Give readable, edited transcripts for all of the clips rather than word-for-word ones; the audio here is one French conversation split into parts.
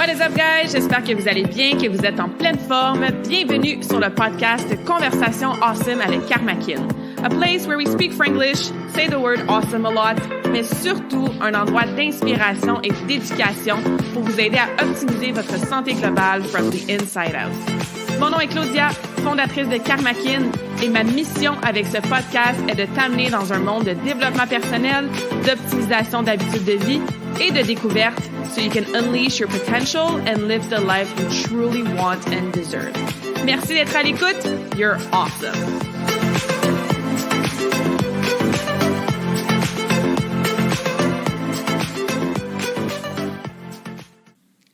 What is up, guys? J'espère que vous allez bien, que vous êtes en pleine forme. Bienvenue sur le podcast Conversation Awesome avec Karmakin. A place where we speak Franglish, say the word awesome a lot, mais surtout un endroit d'inspiration et d'éducation pour vous aider à optimiser votre santé globale from the inside out. Mon nom est Claudia, fondatrice de Karmakin, et ma mission avec ce podcast est de t'amener dans un monde de développement personnel, d'optimisation d'habitudes de vie et de découverte so you can unleash your potential and live the life you truly want and deserve. Merci d'être à l'écoute. You're awesome.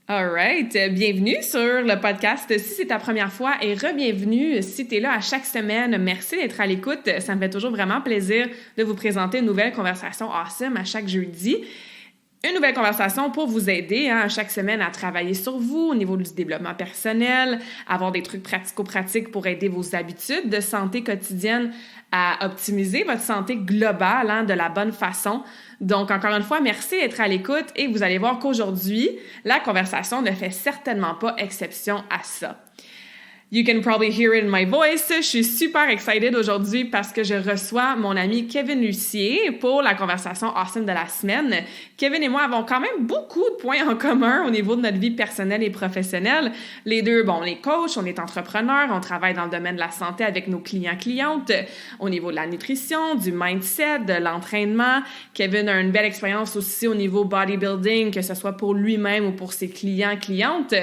All right. Bienvenue sur le podcast si c'est ta première fois et re-bienvenue si tu es là à chaque semaine. Merci d'être à l'écoute. Ça me fait toujours vraiment plaisir de vous présenter une nouvelle conversation awesome à chaque jeudi. Une nouvelle conversation pour vous aider à chaque semaine à travailler sur vous au niveau du développement personnel, avoir des trucs pratico-pratiques pour aider vos habitudes de santé quotidienne à optimiser votre santé globale de la bonne façon. Donc, encore une fois, merci d'être à l'écoute et vous allez voir qu'aujourd'hui, la conversation ne fait certainement pas exception à ça. You can probably hear it in my voice. Je suis super excited aujourd'hui parce que je reçois mon ami Kevin Lucier pour la conversation awesome de la semaine. Kevin et moi avons quand même beaucoup de points en commun au niveau de notre vie personnelle et professionnelle. Les deux, on est coach, on est entrepreneur, on travaille dans le domaine de la santé avec nos clients-clientes, au niveau de la nutrition, du mindset, de l'entraînement. Kevin a une belle expérience aussi au niveau bodybuilding, que ce soit pour lui-même ou pour ses clients-clientes.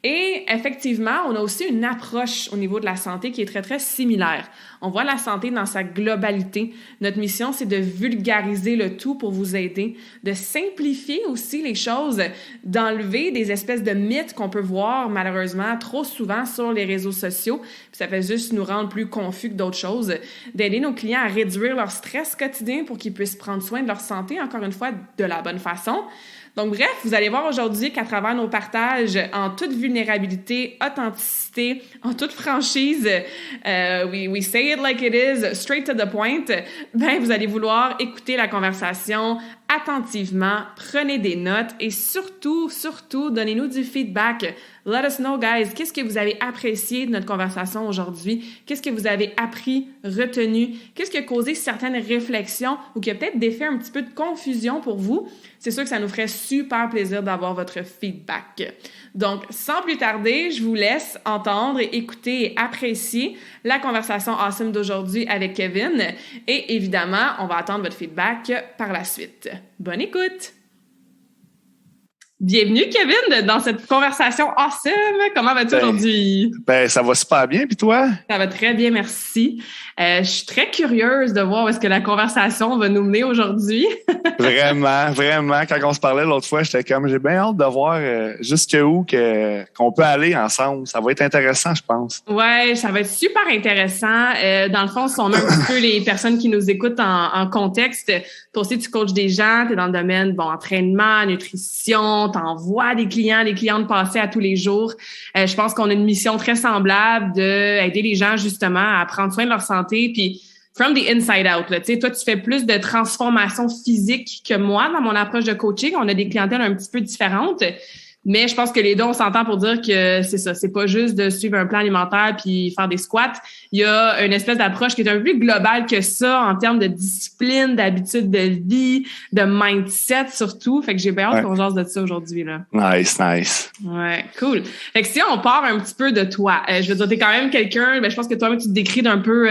Et effectivement, on a aussi une approche au niveau de la santé qui est très, très similaire. On voit la santé dans sa globalité. Notre mission, c'est de vulgariser le tout pour vous aider, de simplifier aussi les choses, d'enlever des espèces de mythes qu'on peut voir malheureusement trop souvent sur les réseaux sociaux. Puis ça fait juste nous rendre plus confus que d'autres choses, d'aider nos clients à réduire leur stress quotidien pour qu'ils puissent prendre soin de leur santé, encore une fois, de la bonne façon. Donc bref, vous allez voir aujourd'hui qu'à travers nos partages, en toute vulnérabilité, authenticité, en toute franchise, we say it like it is, straight to the point, vous allez vouloir écouter la conversation attentivement, prenez des notes et surtout, donnez-nous du feedback. Let us know, guys, qu'est-ce que vous avez apprécié de notre conversation aujourd'hui? Qu'est-ce que vous avez appris, retenu? Qu'est-ce qui a causé certaines réflexions ou qui a peut-être défait un petit peu de confusion pour vous? C'est sûr que ça nous ferait super plaisir d'avoir votre feedback. Donc, sans plus tarder, je vous laisse entendre et écouter et apprécier la conversation awesome d'aujourd'hui avec Kevin. Et évidemment, on va attendre votre feedback par la suite. Bonne écoute! Bienvenue, Kevin, dans cette conversation awesome. Comment vas-tu aujourd'hui? Ça va super bien, puis toi? Ça va très bien, merci. Je suis très curieuse de voir où est-ce que la conversation va nous mener aujourd'hui. Vraiment. Quand on se parlait l'autre fois, j'étais comme, j'ai bien hâte de voir jusqu'où qu'on peut aller ensemble. Ça va être intéressant, je pense. Ouais, ça va être super intéressant. Dans le fond, si on a un petit peu les personnes qui nous écoutent en contexte, toi aussi, tu coaches des gens, tu es dans le domaine, entraînement, nutrition, t'envoies des clientes passer à tous les jours. Je pense qu'on a une mission très semblable d'aider les gens justement à prendre soin de leur santé, puis from the inside out. Là, toi, tu fais plus de transformation physique que moi dans mon approche de coaching. On a des clientèles un petit peu différentes, mais je pense que les deux, on s'entend pour dire que c'est ça. C'est pas juste de suivre un plan alimentaire puis faire des squats. Il y a une espèce d'approche qui est un peu plus globale que ça en termes de discipline, d'habitude de vie, de mindset surtout. Fait que j'ai bien hâte qu'on jase de ça aujourd'hui, là. Nice. Ouais, cool. Fait que si on part un petit peu de toi, je veux dire, t'es quand même quelqu'un, je pense que toi-même, tu te décris d'un peu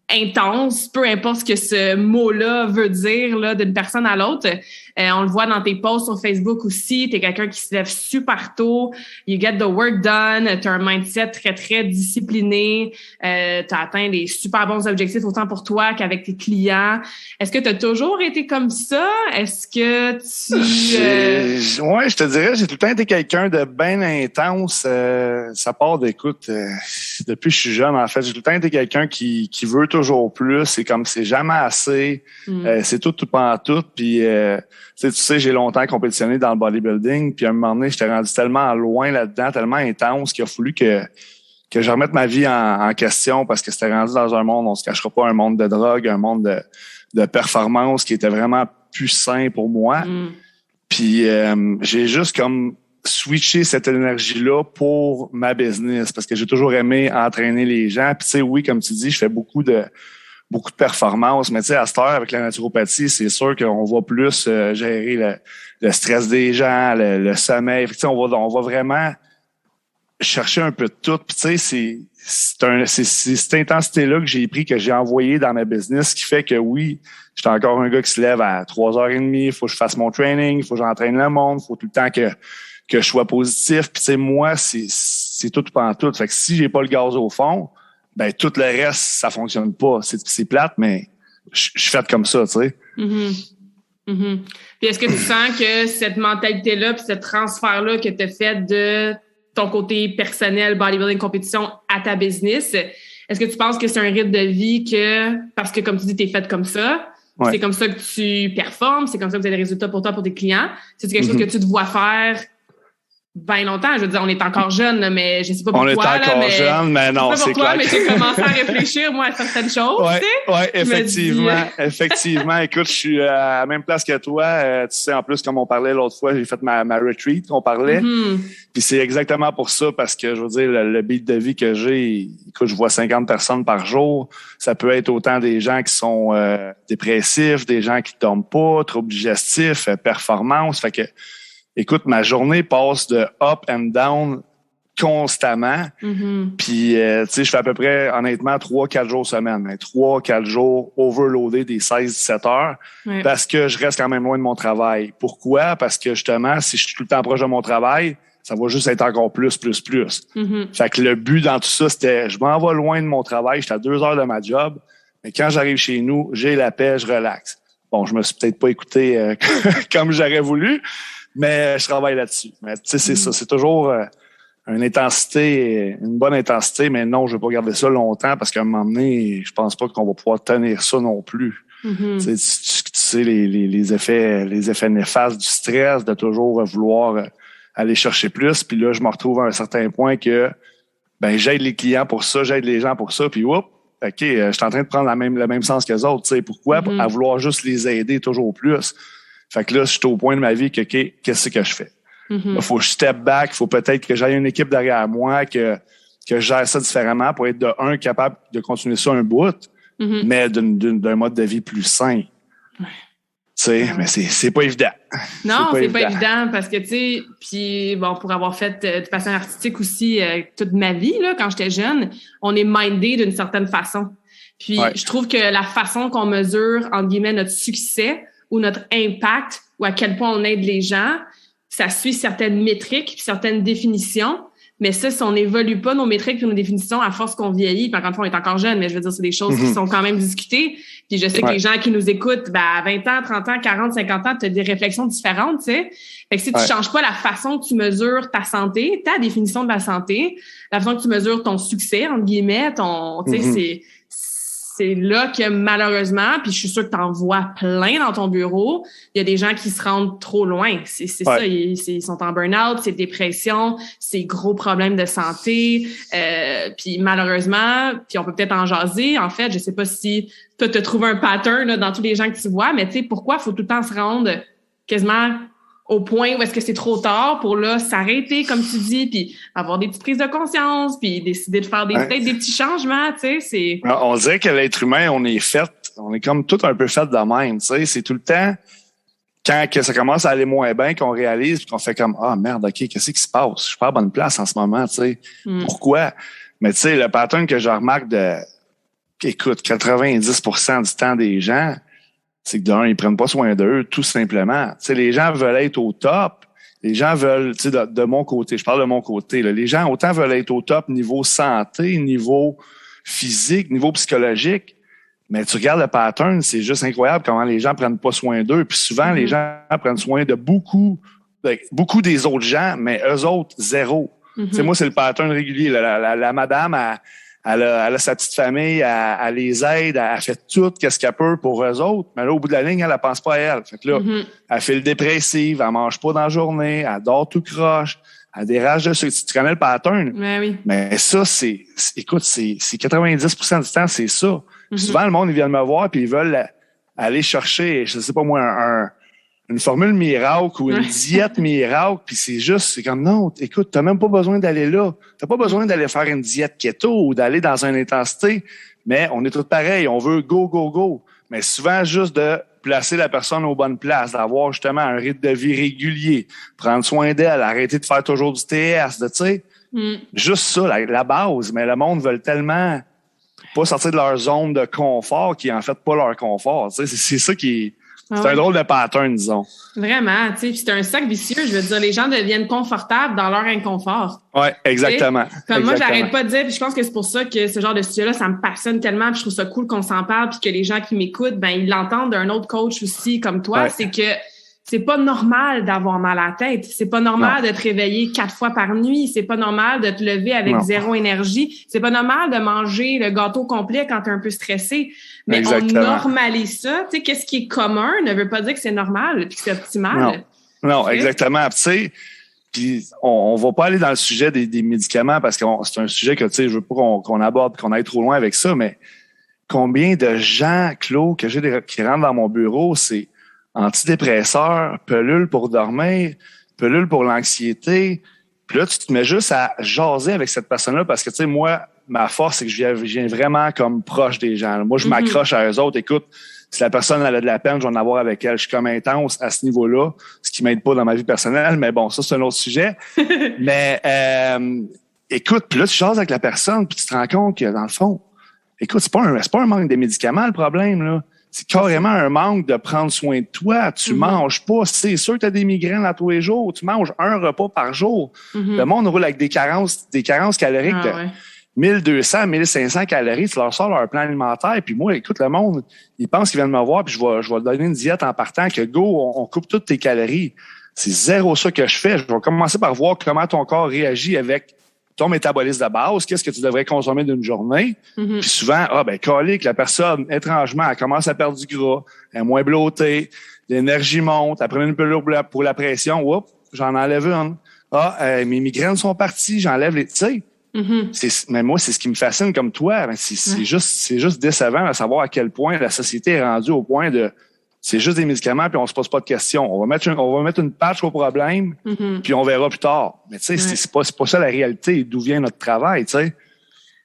intense, peu importe ce que ce mot-là veut dire là d'une personne à l'autre. On le voit dans tes posts sur Facebook aussi. T'es quelqu'un qui se lève super tôt. You get the work done. T'as un mindset très, très discipliné. T'as atteint des super bons objectifs autant pour toi qu'avec tes clients. Est-ce que t'as toujours été comme ça? Est-ce que tu... Ouais, je te dirais, j'ai tout le temps été quelqu'un de bien intense. Ça part d'écoute. Depuis que je suis jeune, en fait, j'ai tout le temps été quelqu'un qui veut toujours plus. C'est comme c'est jamais assez. C'est tout pantoute. Puis tu sais, j'ai longtemps compétitionné dans le bodybuilding, puis à un moment donné, j'étais rendu tellement loin là-dedans, tellement intense qu'il a fallu que je remette ma vie en question parce que c'était rendu dans un monde, on se cachera pas, un monde de drogue, un monde de performance qui était vraiment plus sain pour moi. Puis j'ai juste comme switcher cette énergie-là pour ma business parce que j'ai toujours aimé entraîner les gens. Puis tu sais, oui, comme tu dis, je fais beaucoup de performances, mais tu sais, à cette heure, avec la naturopathie, c'est sûr qu'on va plus gérer le stress des gens, le sommeil. Tu sais, on va vraiment chercher un peu de tout. Puis tu sais, c'est cette intensité-là que j'ai pris, que j'ai envoyé dans ma business, qui fait que oui, j'étais encore un gars qui se lève à 3h30, il faut que je fasse mon training, il faut que j'entraîne le monde, il faut tout le temps que je sois positif. Puis tu sais, moi, c'est tout pendant tout. Fait que si j'ai pas le gaz au fond, ben tout le reste, ça fonctionne pas. C'est plate, mais je suis fait comme ça, tu sais. Mm-hmm. Mm-hmm. Puis est-ce que tu sens que cette mentalité-là, puis ce transfert-là que tu as fait de ton côté personnel, bodybuilding, compétition, à ta business, est-ce que tu penses que c'est un rythme de vie parce que comme tu dis, t'es fait comme ça, c'est comme ça que tu performes, c'est comme ça que tu as des résultats pour toi, pour tes clients, c'est quelque chose que tu te vois faire bien longtemps. Je veux dire, on est encore jeune, là, mais je sais pas pour toi. On est encore jeune, mais non, c'est clair. Mais j'ai commencé à réfléchir, moi, à certaines choses. Oui, effectivement. Effectivement. Écoute, je suis à la même place que toi. Tu sais, en plus, comme on parlait l'autre fois, j'ai fait ma retreat, on parlait. Mm-hmm. Puis c'est exactement pour ça, parce que, je veux dire, le beat de vie que j'ai, écoute, je vois 50 personnes par jour. Ça peut être autant des gens qui sont dépressifs, des gens qui dorment pas, troubles digestifs, performance. Fait que, écoute, ma journée passe de up and down constamment. Mm-hmm. Puis, tu sais, je fais à peu près, honnêtement, 3-4 jours semaine. 3-4 jours overloadés des 16-17 heures parce que je reste quand même loin de mon travail. Pourquoi? Parce que, justement, si je suis tout le temps proche de mon travail, ça va juste être encore plus. Mm-hmm. Fait que le but dans tout ça, c'était, je m'en vais loin de mon travail, j'étais à 2 heures de ma job, mais quand j'arrive chez nous, j'ai la paix, je relaxe. Bon, je me suis peut-être pas écouté comme j'aurais voulu, mais je travaille là-dessus. Mais tu sais, c'est ça. C'est toujours une bonne intensité, mais non, je vais pas garder ça longtemps parce qu'à un moment donné, je pense pas qu'on va pouvoir tenir ça non plus. Mm-hmm. Tu sais, les effets néfastes du stress, de toujours vouloir aller chercher plus. Puis là, je me retrouve à un certain point que ben j'aide les clients pour ça, j'aide les gens pour ça, puis OK, je suis en train de prendre le même sens que les autres. Tu sais, pourquoi? Mm-hmm. À vouloir juste les aider toujours plus. Fait que là, je suis au point de ma vie que, qu'est-ce que je fais? Mm-hmm. Là, faut que je step back, faut peut-être que j'aille une équipe derrière moi, que je gère ça différemment pour être capable de continuer ça un bout, mm-hmm. mais d'un mode de vie plus sain. Tu sais, mais c'est pas évident. Non, c'est pas évident parce que, tu sais, puis bon, pour avoir fait du patin artistique aussi toute ma vie, là, quand j'étais jeune, on est mindé d'une certaine façon. Puis je trouve que la façon qu'on mesure, entre guillemets, notre succès ou notre impact ou à quel point on aide les gens, ça suit certaines métriques puis certaines définitions. Mais ça, si on n'évolue pas nos métriques et nos définitions à force qu'on vieillit, puis encore une fois, on est encore jeune, mais je veux dire, c'est des choses qui sont quand même discutées. Puis je sais que les gens qui nous écoutent, à 20 ans, 30 ans, 40, 50 ans, tu as des réflexions différentes, tu sais. Fait que si tu changes pas la façon que tu mesures ta santé, ta définition de la santé, la façon que tu mesures ton succès, entre guillemets, tu sais, c'est là que malheureusement, puis je suis sûre que tu en vois plein dans ton bureau, il y a des gens qui se rendent trop loin. C'est ça, ils sont en burn-out, c'est dépression, c'est gros problèmes de santé. Puis malheureusement, puis on peut peut-être en jaser. En fait, je sais pas si toi, tu as trouvé un pattern là, dans tous les gens que tu vois, mais tu sais, pourquoi faut tout le temps se rendre quasiment au point où est-ce que c'est trop tard pour là s'arrêter, comme tu dis, puis avoir des petites prises de conscience, puis décider de faire peut-être des petits changements, tu sais, On dirait que l'être humain, on est comme tout un peu fait de même, tu sais, c'est tout le temps quand que ça commence à aller moins bien qu'on réalise puis qu'on fait comme merde, OK, qu'est-ce qui se passe? Je suis pas à bonne place en ce moment, tu sais. Pourquoi? Mais tu sais, le pattern que je remarque écoute, 90% du temps des gens, c'est que d'un, ils prennent pas soin d'eux, tout simplement. Tu sais, les gens veulent être au top. Les gens veulent, tu sais, de mon côté, je parle de mon côté, là, les gens autant veulent être au top niveau santé, niveau physique, niveau psychologique. Mais tu regardes le pattern, c'est juste incroyable comment les gens prennent pas soin d'eux. Puis souvent, les gens prennent soin de beaucoup des autres gens, mais eux autres, zéro. Tu sais, moi, c'est le pattern régulier. La madame, elle a sa petite famille, elle les aide, elle fait tout qu'est-ce qu'elle peut pour eux autres, mais là, au bout de la ligne, elle pense pas à elle. Fait que là, elle fait le dépressive, elle mange pas dans la journée, elle dort tout croche, elle dérange de sucre. Tu connais le pattern? Oui. Mais ça, c'est 90% du temps, c'est ça. Souvent, le monde, ils viennent me voir puis ils veulent aller chercher, je sais pas moi, une formule miracle ou une diète miracle, puis c'est comme, non, écoute, t'as même pas besoin d'aller là. T'as pas besoin d'aller faire une diète keto ou d'aller dans une intensité, mais on est tous pareils, on veut go, go, go. Mais souvent, juste de placer la personne aux bonnes places, d'avoir justement un rythme de vie régulier, prendre soin d'elle, arrêter de faire toujours du TS, tu sais. Juste ça, la base. Mais le monde veut tellement pas sortir de leur zone de confort qui est en fait pas leur confort. Tu sais, c'est ça qui est... C'est un drôle de pattern, disons. Vraiment, tu sais, puis c'est un cercle vicieux. Je veux dire, les gens deviennent confortables dans leur inconfort. Oui, exactement. Comme moi, j'arrête pas de dire, puis je pense que c'est pour ça que ce genre de sujet-là, ça me passionne tellement, puis je trouve ça cool qu'on s'en parle, puis que les gens qui m'écoutent, ben ils l'entendent d'un autre coach aussi comme toi. C'est que c'est pas normal d'avoir mal à la tête. C'est pas normal de te réveiller 4 fois par nuit. C'est pas normal de te lever avec zéro énergie. C'est pas normal de manger le gâteau complet quand t'es un peu stressé. Mais on normalise ça. Tu sais, qu'est-ce qui est commun ne veut pas dire que c'est normal puis que c'est optimal. Non, exactement. Tu sais, puis on va pas aller dans le sujet des médicaments parce que c'est un sujet que, tu sais, je veux pas qu'on aborde, qu'on aille trop loin avec ça, mais combien de gens, Claude, que j'ai qui rentrent dans mon bureau, c'est antidépresseurs, pilules pour dormir, pilules pour l'anxiété. Puis là, tu te mets juste à jaser avec cette personne-là parce que, tu sais, moi, ma force, c'est que je viens vraiment comme proche des gens. Moi, je m'accroche à eux autres. Écoute, si la personne elle a de la peine, je vais en avoir avec elle. Je suis comme intense à ce niveau-là, ce qui m'aide pas dans ma vie personnelle. Mais bon, ça, c'est un autre sujet. Mais écoute, puis là, tu jases avec la personne, puis tu te rends compte que, dans le fond, écoute, c'est pas un manque de médicaments, le problème, là. C'est carrément un manque de prendre soin de toi. Tu manges pas. C'est sûr que tu as des migraines à tous les jours. Tu manges un repas par jour. Le monde roule avec des carences caloriques de 1200, 1500 calories. Tu leur sors leur plan alimentaire. Puis moi, écoute, le monde, ils pensent qu'ils viennent me voir puis je vais leur donner une diète en partant que go, on coupe toutes tes calories. C'est zéro ça que je fais. Je vais commencer par voir comment ton corps réagit avec ton métabolisme de base, qu'est-ce que tu devrais consommer d'une journée. Puis souvent, colique, la personne, étrangement, elle commence à perdre du gras, elle est moins blottée, l'énergie monte, elle prend une pilule pour la pression, oups, j'en enlève une. Mes migraines sont parties, j'enlève les... Tu sais, mais moi, c'est ce qui me fascine comme toi. C'est juste décevant de savoir à quel point la société est rendue au point de... C'est juste des médicaments, puis on se pose pas de questions. On va mettre une patch au problème, puis on verra plus tard. Mais tu sais, c'est pas ça la réalité, d'où vient notre travail, tu sais.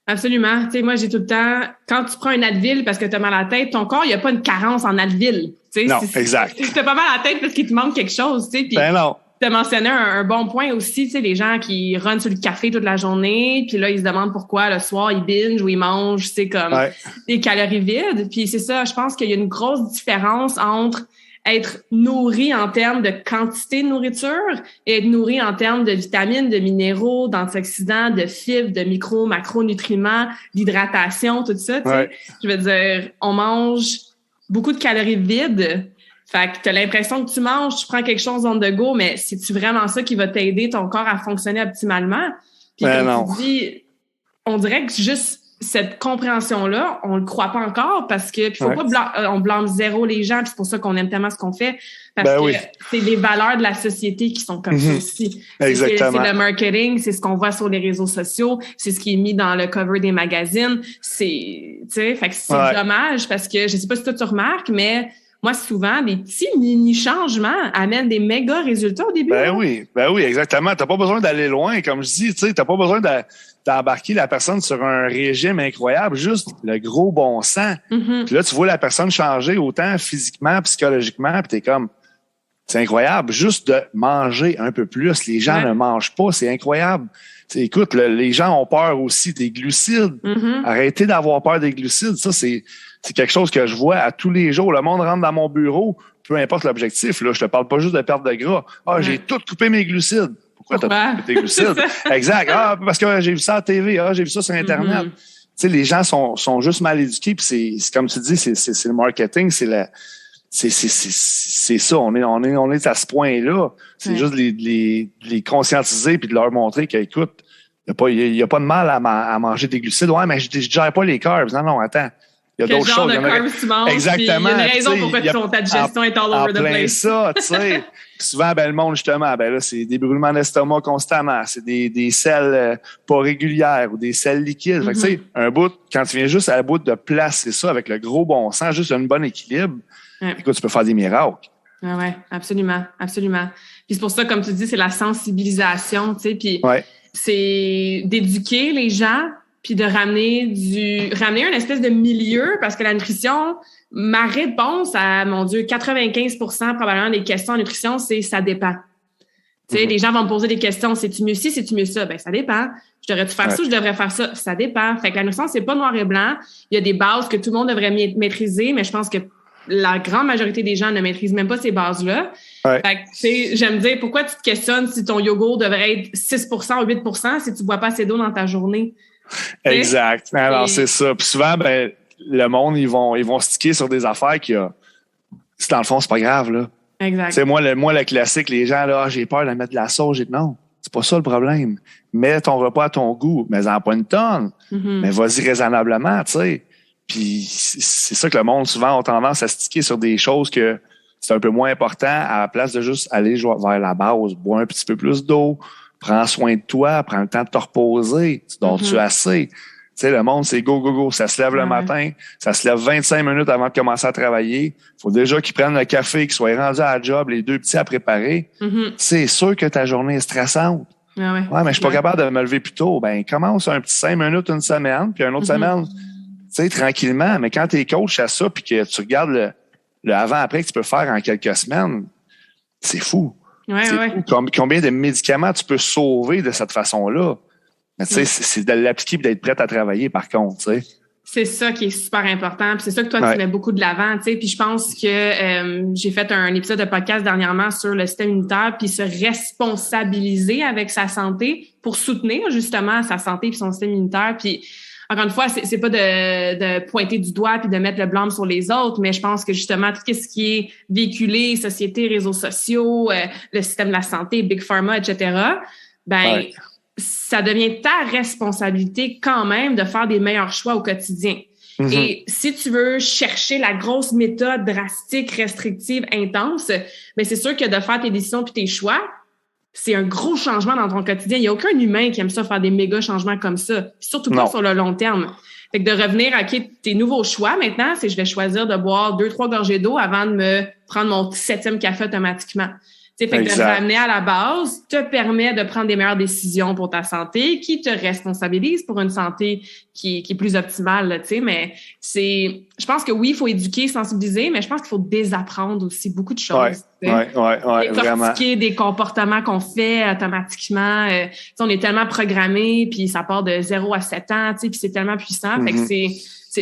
Absolument. Tu sais, moi, j'ai tout le temps... Quand tu prends un Advil parce que tu as mal à la tête, ton corps, il n'y a pas une carence en Advil. Tu sais, non, exact. Tu as pas mal à la tête parce qu'il te manque quelque chose, tu sais. Ben non. Tu as mentionné un bon point aussi, tu sais, les gens qui runnent sur le café toute la journée, puis là, ils se demandent pourquoi le soir, ils binge ou ils mangent, c'est comme des calories vides. Puis c'est ça, je pense qu'il y a une grosse différence entre être nourri en termes de quantité de nourriture et être nourri en termes de vitamines, de minéraux, d'antioxydants, de fibres, de macronutriments, d'hydratation, tout ça, tu sais. Je veux dire, on mange beaucoup de calories vides. Fait que t'as l'impression que tu manges, tu prends quelque chose on the go, mais c'est-tu vraiment ça qui va t'aider ton corps à fonctionner optimalement? Puis comme tu dis, on dirait que juste cette compréhension-là, on le croit pas encore parce que faut pas on blâme zéro les gens, puis c'est pour ça qu'on aime tellement ce qu'on fait, parce que c'est les valeurs de la société qui sont comme ça aussi. Exactement. C'est le marketing, c'est ce qu'on voit sur les réseaux sociaux, c'est ce qui est mis dans le cover des magazines. C'est, tu sais, fait que c'est dommage parce que je sais pas si toi tu remarques, mais moi, souvent, des petits mini-changements amènent des méga résultats au début. Ben oui, exactement. T'as pas besoin d'aller loin, comme je dis, tu sais, t'as pas besoin d'embarquer la personne sur un régime incroyable, juste le gros bon sens. Puis là, tu vois la personne changer autant physiquement, psychologiquement, puis t'es comme, c'est incroyable. Juste de manger un peu plus. Les gens ne mangent pas, c'est incroyable. T'sais, écoute, les gens ont peur aussi des glucides. Arrêtez d'avoir peur des glucides. Ça, c'est quelque chose que je vois à tous les jours. Le monde rentre dans mon bureau, peu importe l'objectif. Là, je te parle pas juste de perte de gras. J'ai tout coupé mes glucides. Pourquoi t'as coupé tes glucides? Exact. Parce que j'ai vu ça à la TV. j'ai vu ça sur Internet. Tu sais, les gens sont juste mal éduqués. Puis c'est comme tu dis, c'est le marketing, c'est ça. On est à ce point-là. C'est juste de les conscientiser puis de leur montrer qu'écoute, il y a pas de mal à manger des glucides. Ouais, mais je gère pas les carbs. Non, attends. Il y a d'autres choses. Tu manges, exactement. Il y a une raison pourquoi ta digestion est all over the place. Ça, tu sais. Souvent, le monde, justement, là, c'est des brûlements d'estomac constamment. C'est des selles pas régulières ou des selles liquides. Fait que, tu sais, un bout, quand tu viens juste à la bout de placer ça avec le gros bon sens, juste un bon équilibre, écoute, tu peux faire des miracles. Ouais, absolument, absolument. Puis c'est pour ça, comme tu dis, c'est la sensibilisation, tu sais, puis c'est d'éduquer les gens, puis de ramener un espèce de milieu, parce que la nutrition, ma réponse à, mon Dieu, 95% probablement des questions en nutrition, c'est ça dépend. Tu sais, les gens vont me poser des questions, c'est-tu mieux ci, c'est-tu mieux ça? Ben, ça dépend. Je devrais-tu faire ça, je devrais faire ça? Ça dépend. Fait que la nutrition, c'est pas noir et blanc. Il y a des bases que tout le monde devrait maîtriser, mais je pense que la grande majorité des gens ne maîtrisent même pas ces bases-là. Fait que, tu sais, j'aime dire, pourquoi tu te questionnes si ton yogourt devrait être 6% ou 8% si tu bois pas assez d'eau dans ta journée? Exact. Alors, c'est ça. Puis souvent, ben, le monde, ils vont sticker sur des affaires dans le fond, c'est pas grave, là. Exact. Tu sais, moi, le classique, les gens, là, j'ai peur de mettre de la sauce. Non, c'est pas ça le problème. Mets ton repas à ton goût, mais en pas une tonne. Mais vas-y raisonnablement, tu sais. Puis c'est ça que le monde, souvent, a tendance à sticker sur des choses que c'est un peu moins important à la place de juste aller vers la base. Bois un petit peu plus d'eau, prends soin de toi, prends le temps de te reposer. Tu dors-tu assez? Tu sais, le monde, c'est go, go, go. Ça se lève le matin, ça se lève 25 minutes avant de commencer à travailler. Faut déjà qu'ils prennent le café, qu'ils soient rendus à la job, les deux petits à préparer. C'est sûr que ta journée est stressante. Ouais, mais je suis pas capable de me lever plus tôt. Ben, commence un petit 5 minutes une semaine, puis une autre semaine, tu sais, tranquillement. Mais quand t'es coach à ça, puis que tu regardes le avant-après que tu peux faire en quelques semaines, c'est fou. Fou. Combien de médicaments tu peux sauver de cette façon-là? Mais tu sais, c'est de l'appliquer et d'être prête à travailler, par contre, tu sais. C'est ça qui est super important. Puis c'est ça que toi, tu mets beaucoup de l'avant, tu sais. Puis je pense que j'ai fait un épisode de podcast dernièrement sur le système immunitaire, puis se responsabiliser avec sa santé pour soutenir justement sa santé puis son système immunitaire. Puis encore une fois, c'est pas de pointer du doigt puis de mettre le blâme sur les autres, mais je pense que justement tout ce qui est véhiculé, société, réseaux sociaux, le système de la santé, Big Pharma, etc., ça devient ta responsabilité quand même de faire des meilleurs choix au quotidien. Et si tu veux chercher la grosse méthode drastique, restrictive, intense, ben c'est sûr que de faire tes décisions puis tes choix, c'est un gros changement dans ton quotidien. Il n'y a aucun humain qui aime ça faire des méga changements comme ça, surtout pas sur le long terme. Fait que de revenir à tes nouveaux choix maintenant, c'est je vais choisir de boire 2-3 gorgées d'eau avant de me prendre mon 7e café automatiquement. Fait que de ramener à la base te permet de prendre des meilleures décisions pour ta santé, qui te responsabilise pour une santé qui est plus optimale, tu sais. Mais je pense que oui, il faut éduquer, sensibiliser, mais je pense qu'il faut désapprendre aussi beaucoup de choses. Décortiquer des comportements qu'on fait automatiquement. On est tellement programmé, puis ça part de 0 à 7 ans, tu sais, puis c'est tellement puissant. Fait que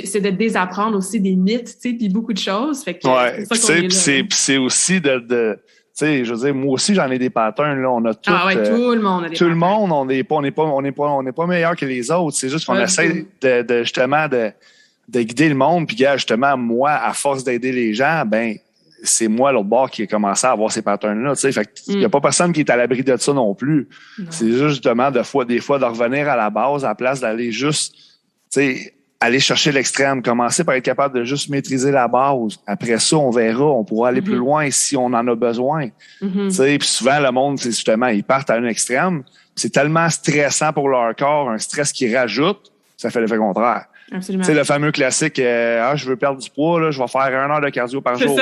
c'est de désapprendre aussi des mythes, tu sais, puis beaucoup de choses. Fait que c'est aussi de tu sais, je veux dire, moi aussi, j'en ai des patterns, là. On a tout. Tout le monde a des patterns. Tout le monde, on n'est pas meilleur que les autres. C'est juste qu'on essaie de justement, de guider le monde. Puis, justement, moi, à force d'aider les gens, ben, c'est moi, l'autre bord, qui a commencé à avoir ces patterns-là, tu sais. Fait qu'il y a pas personne qui est à l'abri de ça non plus. Non. C'est juste, justement, des fois, de revenir à la base, à la place d'aller juste, tu sais, aller chercher l'extrême, commencer par être capable de juste maîtriser la base. Après ça, on verra, on pourra aller plus loin si on en a besoin. Tu sais, puis souvent, le monde, c'est justement, ils partent à un extrême. C'est tellement stressant pour leur corps, un stress qui rajoute, ça fait l'effet contraire. Absolument. Tu sais, le fameux classique, je veux perdre du poids, là, je vais faire 1 heure de cardio par jour.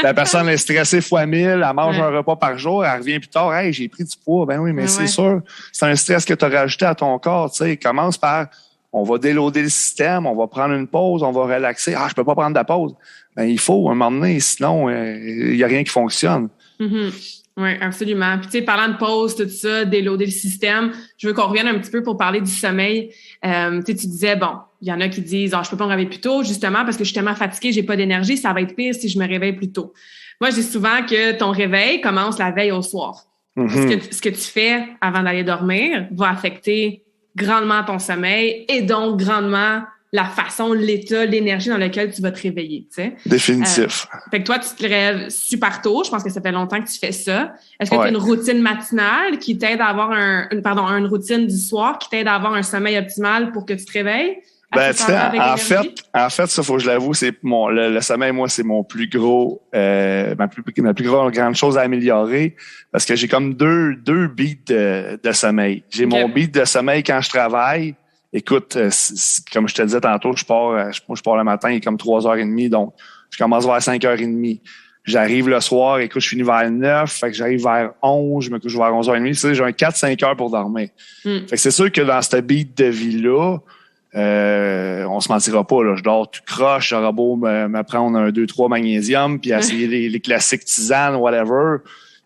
La personne est stressée fois 1000, elle mange un repas par jour, elle revient plus tard, hey, j'ai pris du poids. Ben oui, mais c'est sûr, c'est un stress que tu as rajouté à ton corps. Tu sais, commence par on va déloader le système, on va prendre une pause, on va relaxer. Je peux pas prendre de pause. Ben, il faut, un moment donné, sinon, il y a rien qui fonctionne. Oui, absolument. Puis, tu sais, parlant de pause, tout ça, déloader le système, je veux qu'on revienne un petit peu pour parler du sommeil. Tu disais, bon, il y en a qui disent, je peux pas me réveiller plus tôt, justement, parce que je suis tellement fatiguée, j'ai pas d'énergie, ça va être pire si je me réveille plus tôt. Moi, je dis souvent que ton réveil commence la veille au soir. Ce que tu fais avant d'aller dormir va affecter grandement ton sommeil et donc grandement la façon, l'état, l'énergie dans lequel tu vas te réveiller, tu sais. Définitif. Fait que toi, tu te lèves super tôt. Je pense que ça fait longtemps que tu fais ça. Est-ce que tu as une routine matinale qui t'aide à avoir une routine du soir qui t'aide à avoir un sommeil optimal pour que tu te réveilles? Ben, tu sais, en fait, ça, faut que je l'avoue, c'est le sommeil, moi, c'est mon plus gros, ma plus grande chose à améliorer, parce que j'ai comme deux beats de sommeil. J'ai mon beat de sommeil quand je travaille. Écoute, comme je te disais tantôt, je pars le matin, il est comme 3h30, donc je commence vers 5h30. J'arrive le soir, écoute, je finis vers 9, fait que j'arrive vers 11, je me couche vers 11h30. Tu sais, j'ai un 4-5 heures pour dormir. Fait que c'est sûr que dans cette beat de vie-là, on se mentira pas, là. Je dors tout croche, j'aurais beau me prendre un 2-3 magnésium puis essayer les classiques tisanes, whatever.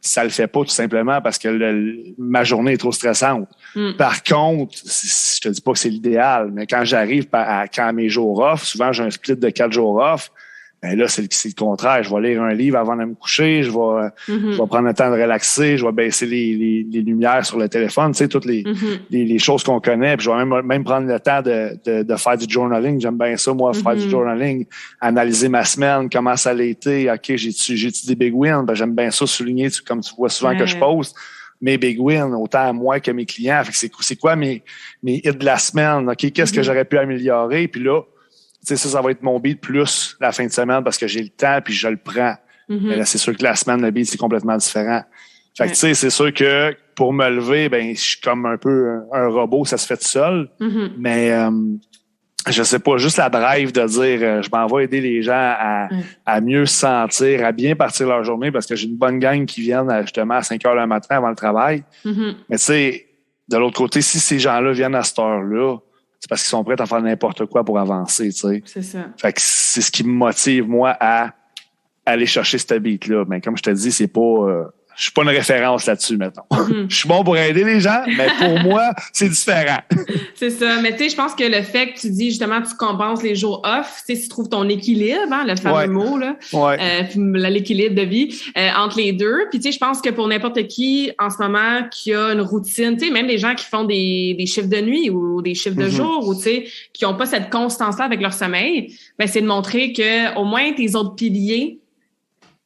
Ça le fait pas tout simplement parce que ma journée est trop stressante. Par contre, je te dis pas que c'est l'idéal, mais quand j'arrive quand mes jours off, souvent j'ai un split de 4 jours off, ben là, c'est le contraire. Je vais lire un livre avant de me coucher, je vais prendre le temps de relaxer, je vais baisser les lumières sur le téléphone, tu sais, toutes les choses qu'on connaît, puis je vais même prendre le temps de faire du journaling. J'aime bien ça, moi, faire du journaling, analyser ma semaine, comment ça a été, OK, j'ai-tu des big wins? Ben, j'aime bien ça souligner, comme tu vois souvent que je poste, mes big wins, autant à moi que mes clients. Fait que c'est quoi mes hits de la semaine? OK, qu'est-ce que j'aurais pu améliorer? Puis là, ça va être mon beat plus la fin de semaine parce que j'ai le temps puis je le prends. Mais là, c'est sûr que la semaine, le beat, c'est complètement différent. Fait que, tu sais, c'est sûr que pour me lever, ben, je suis comme un peu un robot, ça se fait tout seul. Mais, je sais pas, juste la drive de dire, je m'en vais aider les gens à mieux se sentir, à bien partir leur journée parce que j'ai une bonne gang qui viennent justement à 5 heures le matin avant le travail. Mais tu sais, de l'autre côté, si ces gens-là viennent à cette heure-là, c'est parce qu'ils sont prêts à faire n'importe quoi pour avancer, tu sais. C'est ça. Fait que c'est ce qui me motive, moi, à aller chercher cette beat-là. Mais comme je te dis, c'est pas... je suis pas une référence là-dessus, mettons. Je suis bon pour aider les gens, mais pour moi, c'est différent. C'est ça. Mais tu sais, je pense que le fait que tu dis, justement, tu compenses les jours off, tu sais, tu trouves ton équilibre, hein, le fameux mot, là. L'équilibre de vie entre les deux. Puis tu sais, je pense que pour n'importe qui, en ce moment, qui a une routine, tu sais, même les gens qui font des chiffres de nuit ou des chiffres de jour, ou tu sais, qui ont pas cette constance-là avec leur sommeil, ben c'est de montrer que au moins tes autres piliers,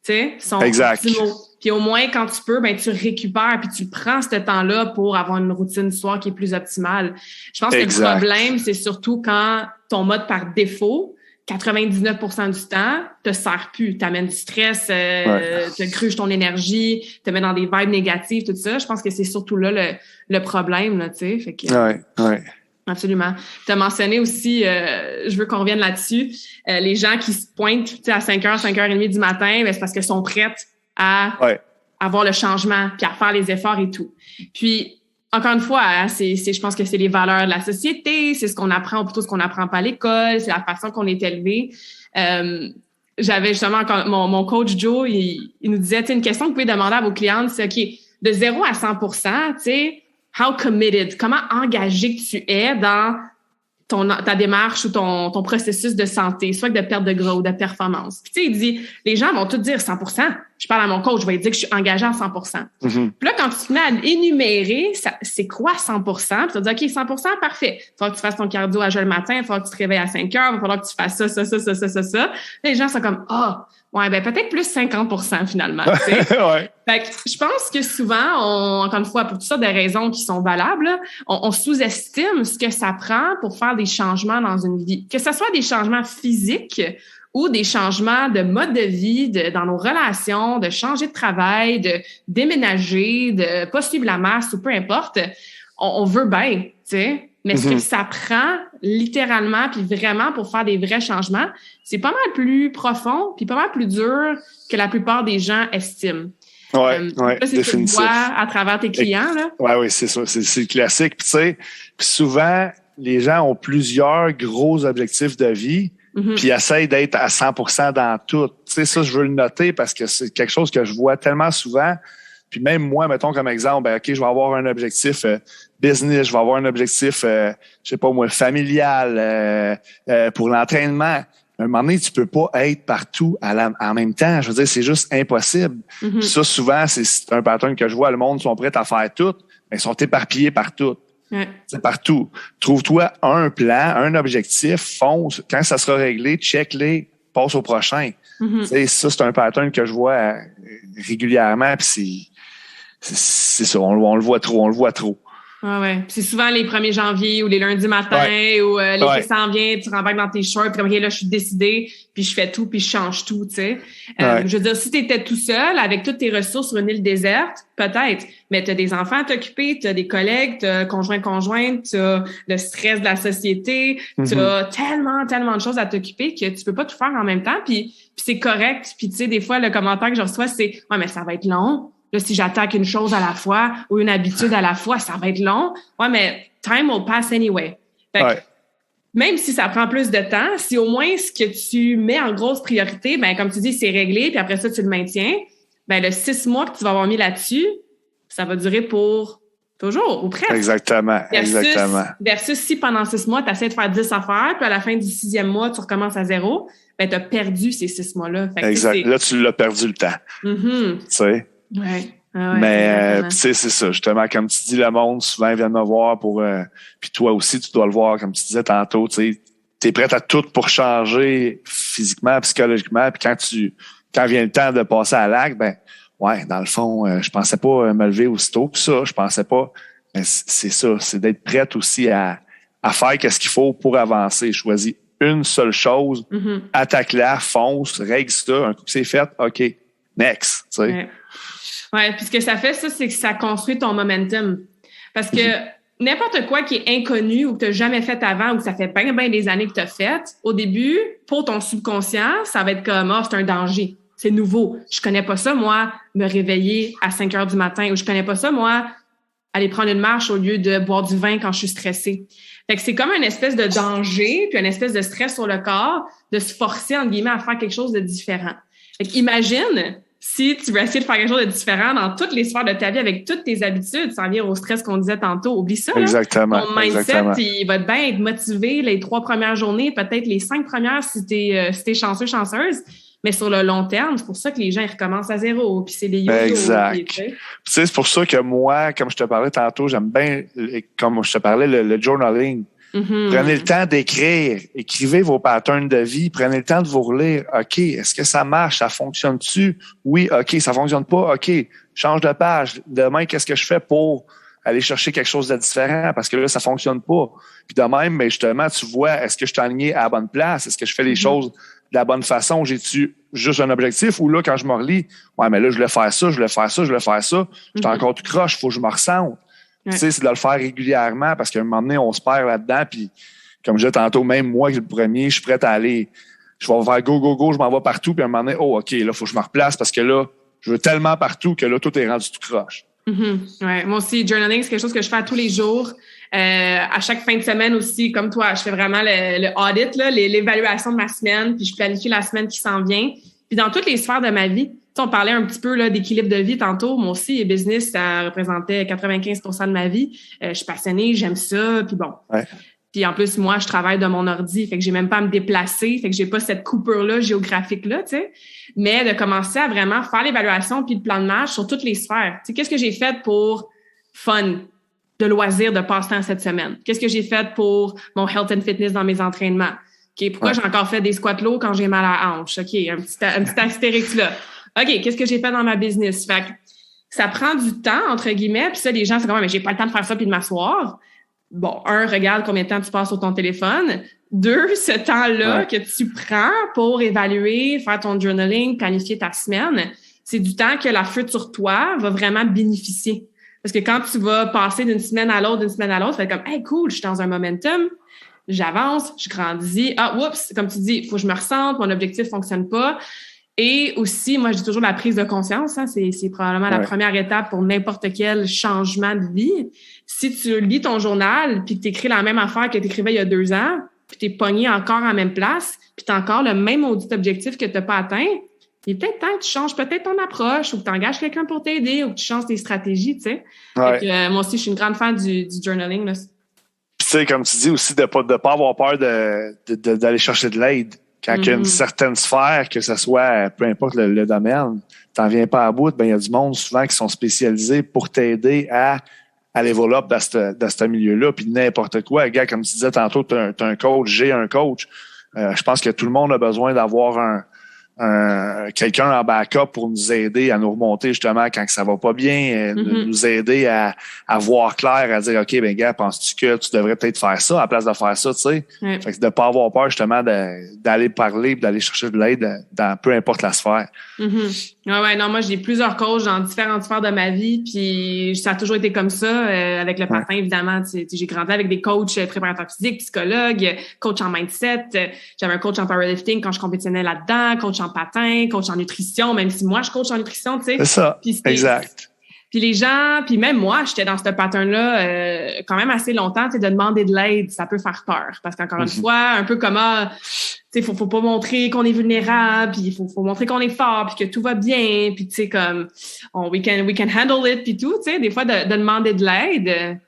tu sais, sont optimaux. Puis au moins, quand tu peux, ben tu récupères puis tu prends ce temps-là pour avoir une routine du soir qui est plus optimale. Je pense que le problème, c'est surtout quand ton mode par défaut, 99% du temps, te sert plus. T'amènes du stress, te gruge ton énergie, te met dans des vibes négatives, tout ça. Je pense que c'est surtout là le problème, là, tu sais. Fait que, absolument. Tu as mentionné aussi, je veux qu'on revienne là-dessus, les gens qui se pointent à 5h, 5h30 du matin, ben, c'est parce qu'ils sont prêtes à avoir le changement, puis à faire les efforts et tout. Puis, encore une fois, hein, je pense que c'est les valeurs de la société, c'est ce qu'on apprend, ou plutôt ce qu'on apprend pas à l'école, c'est la façon qu'on est élevé. J'avais justement, mon coach Joe, il nous disait, une question que vous pouvez demander à vos clientes, c'est, OK, de 0 à 100%, tu sais, how committed, comment engagé que tu es dans ta démarche ou ton processus de santé, soit de perte de gras ou de performance. Puis tu sais, il dit, les gens vont tous dire 100%. Je parle à mon coach, je vais lui dire que je suis engagée à 100%. Puis là, quand tu te mets à énumérer, c'est quoi 100%? Puis tu vas dire, OK, 100%, parfait. Il va falloir que tu fasses ton cardio à jeun le matin, il va falloir que tu te réveilles à 5 heures, il va falloir que tu fasses ça. Là, les gens sont comme, ouais, ben peut-être plus 50% finalement. Tu sais. Fait que je pense que souvent, encore une fois, pour toutes sortes de raisons qui sont valables, là, on sous-estime ce que ça prend pour faire des changements dans une vie. Que ce soit des changements physiques ou des changements de mode de vie, dans nos relations, de changer de travail, de déménager, de pas suivre la masse ou peu importe. On veut bien, tu sais. Mais ce que ça prend littéralement puis vraiment pour faire des vrais changements, c'est pas mal plus profond puis pas mal plus dur que la plupart des gens estiment. C'est ce que tu vois à travers tes clients, là. Oui, c'est ça. C'est le classique. Puis tu sais, souvent, les gens ont plusieurs gros objectifs de vie puis essayent d'être à 100% dans tout. Tu sais, ça, je veux le noter parce que c'est quelque chose que je vois tellement souvent. Puis même moi, mettons comme exemple, ben, OK, je vais avoir un objectif business, je vais avoir un objectif, je sais pas moi, familial, pour l'entraînement. À un moment donné, tu peux pas être partout en même temps. Je veux dire, c'est juste impossible. Ça, souvent, c'est un pattern que je vois. Le monde sont prêts à faire tout, mais ils sont éparpillés partout. C'est partout. Trouve-toi un plan, un objectif, fonce. Quand ça sera réglé, check-les, passe au prochain. Ça, c'est un pattern que je vois régulièrement, puis c'est ça, on le voit trop. Ouais. C'est souvent les 1er janvier ou les lundis matin ou l'été s'en vient, tu rembarques dans tes shorts, puis comme, OK, là, je suis décidée, puis je fais tout, puis je change tout, tu sais. Je veux dire, si tu étais tout seul avec toutes tes ressources sur une île déserte, peut-être, mais tu as des enfants à t'occuper, tu as des collègues, tu as conjoint-conjointe, tu as le stress de la société, tu as tellement de choses à t'occuper que tu peux pas tout faire en même temps, puis c'est correct. Puis tu sais, des fois, le commentaire que je reçois, c'est « Ouais, mais ça va être long. » Là, si j'attaque une chose à la fois ou une habitude à la fois, ça va être long. Ouais, mais time will pass anyway. Fait que, même si ça prend plus de temps, si au moins ce que tu mets en grosse priorité, ben comme tu dis, c'est réglé, puis après ça, tu le maintiens, ben le 6 mois que tu vas avoir mis là-dessus, ça va durer pour toujours, ou presque. Exactement. Versus si pendant 6 mois, tu essaies de faire 10 affaires, puis à la fin du 6e mois, tu recommences à zéro, ben tu as perdu ces 6 mois-là. Fait que, exact. Là, tu l'as perdu le temps. Tu sais? Ouais. Mais tu sais, c'est ça, justement, comme tu dis, le monde souvent vient me voir pour puis toi aussi, tu dois le voir, comme tu disais tantôt, tu sais, t'es prête à tout pour changer physiquement, psychologiquement, puis quand vient le temps de passer à l'acte, ben ouais, dans le fond, je pensais pas me lever aussitôt que ça, je pensais pas. Mais c'est ça, c'est d'être prête aussi à faire qu'est-ce qu'il faut pour avancer. Choisis une seule chose, attaque-la, fonce, règle ça, un coup que c'est fait, OK, next, tu sais. Ouais, puis ce que ça fait, ça, c'est que ça construit ton momentum. Parce que n'importe quoi qui est inconnu ou que tu n'as jamais fait avant ou que ça fait bien des années que tu as fait, au début, pour ton subconscient, ça va être comme « Ah, c'est un danger. C'est nouveau. Je connais pas ça, moi, me réveiller à 5 heures du matin. » Ou « Je connais pas ça, moi, aller prendre une marche au lieu de boire du vin quand je suis stressée. » Fait que c'est comme une espèce de danger puis une espèce de stress sur le corps de se forcer, entre guillemets, à faire quelque chose de différent. Fait qu'imagine si tu veux essayer de faire quelque chose de différent dans toutes les sphères de ta vie avec toutes tes habitudes, sans venir au stress qu'on disait tantôt, oublie ça. Exactement. Ton mindset, il va bien être motivé les 3 premières journées, peut-être les 5 premières si t'es chanceux, chanceuse. Mais sur le long terme, c'est pour ça que les gens ils recommencent à zéro. Puis c'est des yo-yo. Exact. Tu sais, c'est pour ça que moi, comme je te parlais tantôt, j'aime bien, comme je te parlais, le journaling. Prenez le temps d'écrire. Écrivez vos patterns de vie. Prenez le temps de vous relire. OK, est-ce que ça marche? Ça fonctionne-tu? Oui, OK, ça fonctionne pas. OK, change de page. Demain, qu'est-ce que je fais pour aller chercher quelque chose de différent? Parce que là, ça fonctionne pas. Puis de même, mais justement, tu vois, est-ce que je suis aligné à la bonne place? Est-ce que je fais les choses de la bonne façon? J'ai-tu juste un objectif? Ou là, quand je me relis, ouais, mais là, je voulais faire ça. J'étais encore tout croche. Faut que je me ressente. Tu sais, c'est de le faire régulièrement parce qu'à un moment donné, on se perd là-dedans. Puis, comme je disais tantôt, même moi, le premier, je suis prêt à aller. Je vais faire go, je m'en vais partout. Puis à un moment donné, OK, là, il faut que je me replace parce que là, je veux tellement partout que là, tout est rendu tout croche. Ouais, moi aussi, journaling, c'est quelque chose que je fais à tous les jours. À chaque fin de semaine aussi, comme toi, je fais vraiment le audit, là, l'évaluation de ma semaine, puis je planifie la semaine qui s'en vient. Puis dans toutes les sphères de ma vie, on parlait un petit peu là d'équilibre de vie tantôt. Moi aussi, business, ça représentait 95% de ma vie. Je suis passionnée, j'aime ça, puis bon. Ouais. Puis en plus, moi, je travaille de mon ordi, fait que j'ai même pas à me déplacer, fait que j'ai pas cette coupure-là géographique-là, tu sais. Mais de commencer à vraiment faire l'évaluation puis le plan de match sur toutes les sphères. Tu sais, qu'est-ce que j'ai fait pour fun, de loisirs, de passe-temps cette semaine? Qu'est-ce que j'ai fait pour mon health and fitness dans mes entraînements? OK, pourquoi j'ai encore fait des squats low quand j'ai mal à la hanche? OK, un petit astérix là. OK, qu'est-ce que j'ai fait dans ma business? Fait que ça prend du temps, entre guillemets, puis ça, les gens, c'est comme, mais j'ai pas le temps de faire ça puis de m'asseoir. Bon, regarde combien de temps tu passes sur ton téléphone. 2, ce temps-là que tu prends pour évaluer, faire ton journaling, planifier ta semaine, c'est du temps que la future toi va vraiment bénéficier. Parce que quand tu vas passer d'une semaine à l'autre, ça va être comme, hey, cool, je suis dans un momentum, j'avance, je grandis. Ah, oups, comme tu dis, il faut que je me ressente, mon objectif fonctionne pas. Et aussi, moi, je dis toujours la prise de conscience. Hein, c'est probablement la première étape pour n'importe quel changement de vie. Si tu lis ton journal puis que tu écris la même affaire que tu écrivais il y a 2 ans, puis tu es pogné encore à la même place, puis tu as encore le même audit objectif que tu n'as pas atteint, il est peut-être temps que tu changes peut-être ton approche ou que tu engages quelqu'un pour t'aider ou que tu changes tes stratégies, tu sais. Moi aussi, je suis une grande fan du journaling. Là. Puis tu sais, comme tu dis aussi, de pas avoir peur d'aller chercher de l'aide. Quand il y a une certaine sphère, que ce soit, peu importe le domaine, t'en viens pas à bout, ben il y a du monde souvent qui sont spécialisés pour t'aider à l'évoluer dans ce milieu-là, puis n'importe quoi. Gars, comme tu disais tantôt, t'as un coach, j'ai un coach. Je pense que tout le monde a besoin d'avoir quelqu'un en backup pour nous aider à nous remonter justement quand ça va pas bien, nous aider à voir clair, à dire OK, ben gars, penses-tu que tu devrais peut-être faire ça à la place de faire ça, tu sais? Fait que de pas avoir peur justement d'aller parler, d'aller chercher de l'aide dans peu importe la sphère. Ouais, non, moi j'ai plusieurs coachs dans différentes sphères de ma vie, puis ça a toujours été comme ça avec le patin évidemment. J'ai grandi avec des coachs préparateurs physiques, psychologues, coach en mindset. J'avais un coach en powerlifting quand je compétitionnais là-dedans, coach en patin, coach en nutrition, même si moi je coach en nutrition, tu sais. C'est ça, exact. Puis les gens, puis même moi, j'étais dans ce pattern-là quand même assez longtemps, tu sais, de demander de l'aide, ça peut faire peur. Parce qu'encore une fois, un peu comme, tu sais, faut pas montrer qu'on est vulnérable, puis faut montrer qu'on est fort, puis que tout va bien, puis tu sais, comme, we can handle it, puis tout, tu sais, des fois, de demander de l'aide,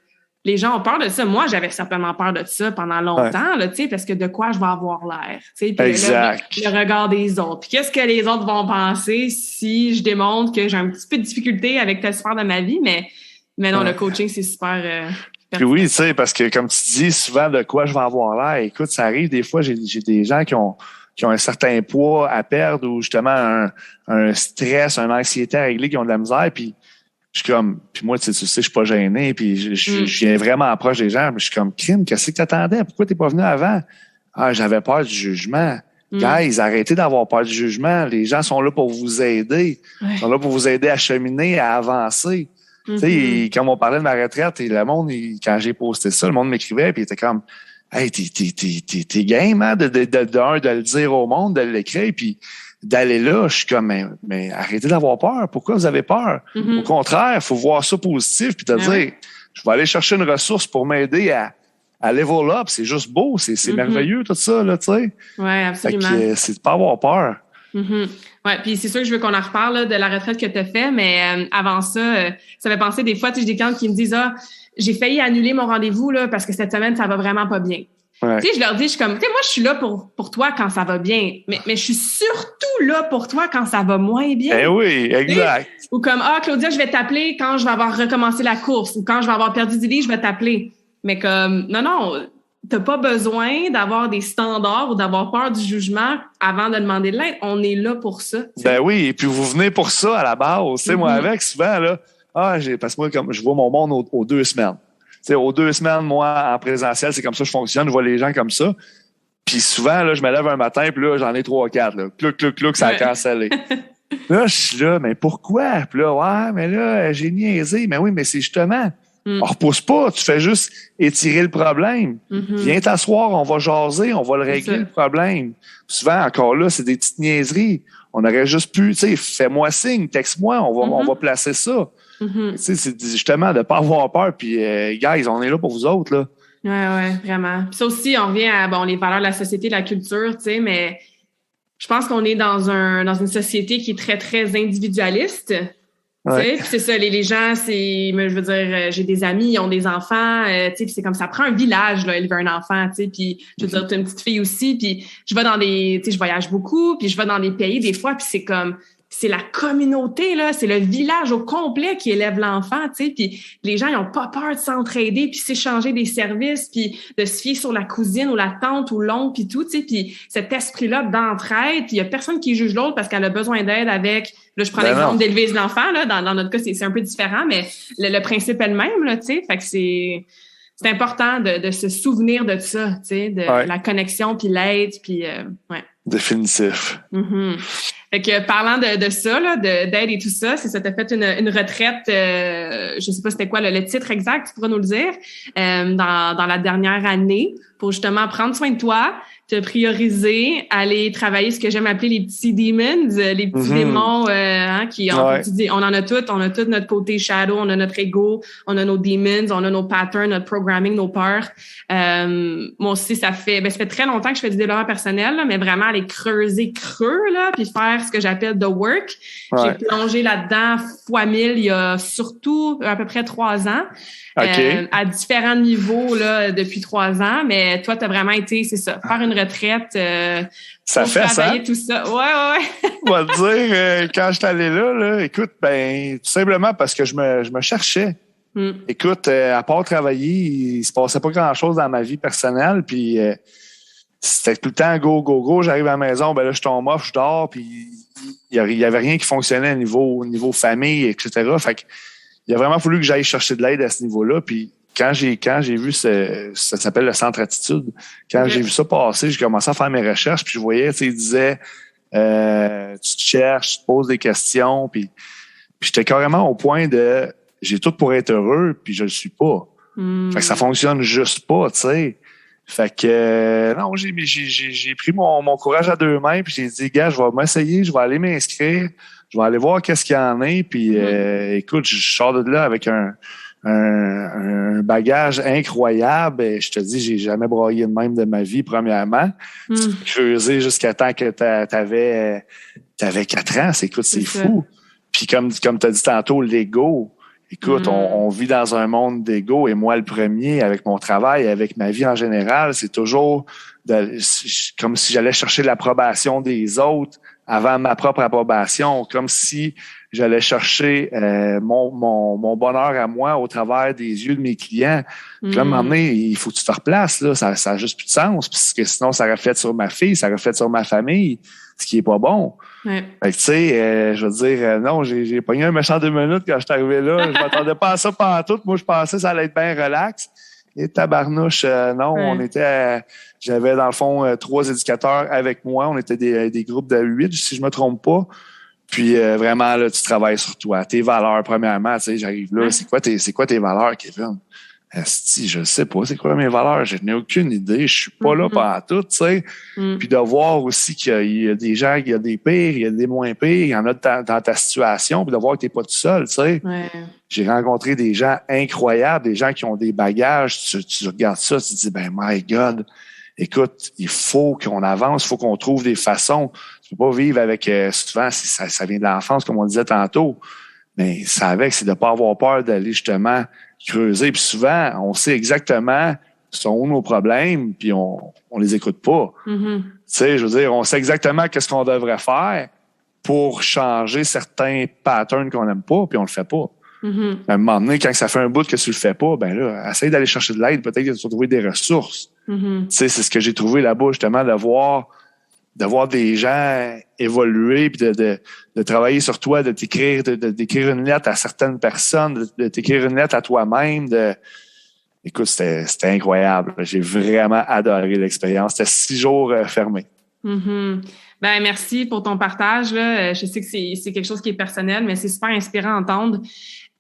les gens ont peur de ça. Moi, j'avais certainement peur de ça pendant longtemps, là, tu sais, parce que de quoi je vais avoir l'air, tu sais, puis le regard des autres. Puis qu'est-ce que les autres vont penser si je démontre que j'ai un petit peu de difficulté avec telle sphère de ma vie, mais non, le coaching, c'est super... Puis oui, tu sais, parce que comme tu dis souvent de quoi je vais avoir l'air, écoute, ça arrive des fois, j'ai des gens qui ont un certain poids à perdre ou justement un stress, une anxiété à régler, qui ont de la misère, puis je suis comme, puis moi, tu sais, je suis pas gêné, puis je viens vraiment proche des gens, mais je suis comme, crime, qu'est-ce que t'attendais? Pourquoi t'es pas venu avant? Ah, j'avais peur du jugement. Guys, arrêtez d'avoir peur du jugement. Les gens sont là pour vous aider. Ils sont là pour vous aider à cheminer, à avancer. Tu sais, comme on parlait de ma retraite, et le monde, quand j'ai posté ça, le monde m'écrivait, puis il était comme, hey, t'es game, hein, de le dire au monde, de l'écrire, puis d'aller là, je suis comme, mais arrêtez d'avoir peur. Pourquoi vous avez peur? Au contraire, il faut voir ça positif puis te dire, je vais aller chercher une ressource pour m'aider à level up. C'est juste beau, c'est merveilleux tout ça, là, tu sais. Ouais, absolument. Fait que, c'est de pas avoir peur. Ouais, puis c'est sûr que je veux qu'on en reparle là, de la retraite que tu as fait, mais avant ça, ça fait penser des fois, tu sais, j'ai des clients qui me disent j'ai failli annuler mon rendez-vous là parce que cette semaine ça va vraiment pas bien. Ouais. Tu sais, je leur dis, je suis comme, tu sais, moi, je suis là pour toi quand ça va bien, mais je suis surtout là pour toi quand ça va moins bien. Eh oui, exact. T'sais? Ou comme, Claudia, je vais t'appeler quand je vais avoir recommencé la course ou quand je vais avoir perdu 10 livres, je vais t'appeler. Mais comme, non, t'as pas besoin d'avoir des standards ou d'avoir peur du jugement avant de demander de l'aide. On est là pour ça. T'sais. Ben oui, et puis vous venez pour ça à la base. Tu sais, moi, avec, souvent, là, parce que moi, comme je vois mon monde aux 2 semaines. T'sais, aux 2 semaines, moi, en présentiel, c'est comme ça que je fonctionne. Je vois les gens comme ça. Puis souvent, là, je me lève un matin, puis là, j'en ai 3 ou 4. Là. Clouc, ça a cancellé. Là, je suis là, mais pourquoi? Puis là, ouais, mais là, j'ai niaisé. Mais oui, mais c'est justement, on repousse pas. Tu fais juste étirer le problème. Viens t'asseoir, on va jaser, on va le régler, le problème. Puis souvent, encore là, c'est des petites niaiseries. On aurait juste pu, tu sais, fais-moi signe, texte-moi, on va placer ça. C'est justement de ne pas avoir peur. Puis, guys, on est là pour vous autres, là. Ouais, vraiment. Puis ça aussi, on revient à les valeurs de la société, de la culture, tu sais, mais je pense qu'on est dans une société qui est très, très individualiste. Ouais. Puis c'est ça, les gens, je veux dire, j'ai des amis, ils ont des enfants, tu sais, c'est comme ça prend un village, là, élever un enfant, tu sais, puis je veux dire, t'as une petite fille aussi, puis je vais tu sais, je voyage beaucoup, puis je vais dans des pays des fois, puis c'est comme, c'est la communauté, là, c'est le village au complet qui élève l'enfant, tu sais, puis les gens, ils ont pas peur de s'entraider, puis s'échanger des services, puis de se fier sur la cousine ou la tante ou l'oncle, puis tout, tu sais, puis cet esprit-là d'entraide, puis il y a personne qui juge l'autre parce qu'elle a besoin d'aide avec, là, je prends l'exemple d'élever l'enfant, là, dans notre cas, c'est un peu différent, mais le principe est le même, là, tu sais, fait que c'est important de se souvenir de ça, tu sais, de la connexion, puis l'aide, puis ouais. Définitif. Fait que parlant de ça, là, d'aide et tout ça, c'est ça, t'as fait une retraite, je sais pas c'était quoi le titre exact, tu pourras nous le dire, dans la dernière année, pour justement prendre soin de toi, te prioriser, aller travailler ce que j'aime appeler les petits demons, les petits démons, on en a tous, on a tout notre côté shadow, on a notre ego, on a nos demons, on a nos patterns, notre programming, nos peurs. Moi aussi, ça fait très longtemps que je fais du développement personnel, là, mais vraiment aller creuser là, puis faire ce que j'appelle the work. J'ai plongé là-dedans fois 1000 il y a surtout à peu près 3 ans. À différents niveaux là depuis 3 ans, mais toi, tu as vraiment été, c'est ça, faire une retraite, ça fait ça. Tout ça. Ouais. On va te dire, quand je suis allé là, écoute, tout simplement parce que je me cherchais. Écoute, à part travailler, il se passait pas grand-chose dans ma vie personnelle, puis c'était tout le temps go, go, go. J'arrive à la maison, ben là, je tombe off, je dors, puis il y avait rien qui fonctionnait au niveau famille, etc. Fait que il a vraiment fallu que j'aille chercher de l'aide à ce niveau-là. Puis quand j'ai vu ça s'appelle le centre attitude, quand j'ai vu ça passer, j'ai commencé à faire mes recherches, puis je voyais, tu sais, il disait tu te cherches, tu te poses des questions, puis j'étais carrément au point de j'ai tout pour être heureux, puis je le suis pas. Fait que ça fonctionne juste pas, tu sais. Fait que non, j'ai pris mon courage à deux mains, puis j'ai dit, gars, je vais m'essayer, je vais aller m'inscrire, je vais aller voir qu'est-ce qu'il y en a, puis écoute, je sors de là avec un bagage incroyable. Et je te dis, j'ai jamais broyé de même de ma vie, premièrement. Creusé jusqu'à temps que t'avais 4 ans, c'est fou. Puis comme tu as dit tantôt, l'ego. Écoute, on vit dans un monde d'ego et moi le premier, avec mon travail, avec ma vie en général, c'est toujours comme si j'allais chercher l'approbation des autres avant ma propre approbation, comme si j'allais chercher mon bonheur à moi au travers des yeux de mes clients. Puis là, à un moment donné, il faut que tu te replaces, là, ça a juste plus de sens, parce que sinon, ça reflète sur ma fille, ça reflète sur ma famille, ce qui est pas bon. Ouais. Fait que, tu sais, je veux dire, non, j'ai pogné un méchant 2 minutes quand je suis arrivé là. Je m'attendais pas à ça pantoute. Moi, je pensais que ça allait être bien relax. Et tabarnouche, non, on était... J'avais, dans le fond, 3 éducateurs avec moi. On était des groupes de 8, si je me trompe pas. Puis, vraiment, là, tu travailles sur toi. Tes valeurs, premièrement, tu sais, j'arrive là. C'est quoi tes valeurs, Kevin? Asti, je sais pas c'est quoi mes valeurs, je n'ai aucune idée, je suis pas là pantoute, tu sais. Puis de voir aussi qu'il y a des gens, il y a des pires, il y a des moins pires, il y en a dans ta situation, puis de voir que t'es pas tout seul, tu sais. Ouais. J'ai rencontré des gens incroyables, des gens qui ont des bagages, tu regardes ça, tu te dis, ben my God, écoute, il faut qu'on avance, il faut qu'on trouve des façons. Tu peux pas vivre avec, souvent, ça vient de l'enfance, comme on disait tantôt, mais ça avec, c'est de pas avoir peur d'aller justement creuser. Puis souvent, on sait exactement sont où nos problèmes, puis on les écoute pas. Tu sais, je veux dire, on sait exactement qu'est-ce qu'on devrait faire pour changer certains patterns qu'on n'aime pas, puis on le fait pas. À un moment donné, quand ça fait un bout que tu le fais pas, ben là, essaye d'aller chercher de l'aide, peut-être que tu vas trouver des ressources. Tu sais, c'est ce que j'ai trouvé là-bas, justement, de voir des gens évoluer, puis de travailler sur toi, d'écrire une lettre à certaines personnes, de t'écrire une lettre à toi-même. Écoute, c'était incroyable. J'ai vraiment adoré l'expérience. C'était 6 jours fermés. Ben merci pour ton partage, là. Je sais que c'est quelque chose qui est personnel, mais c'est super inspirant à entendre.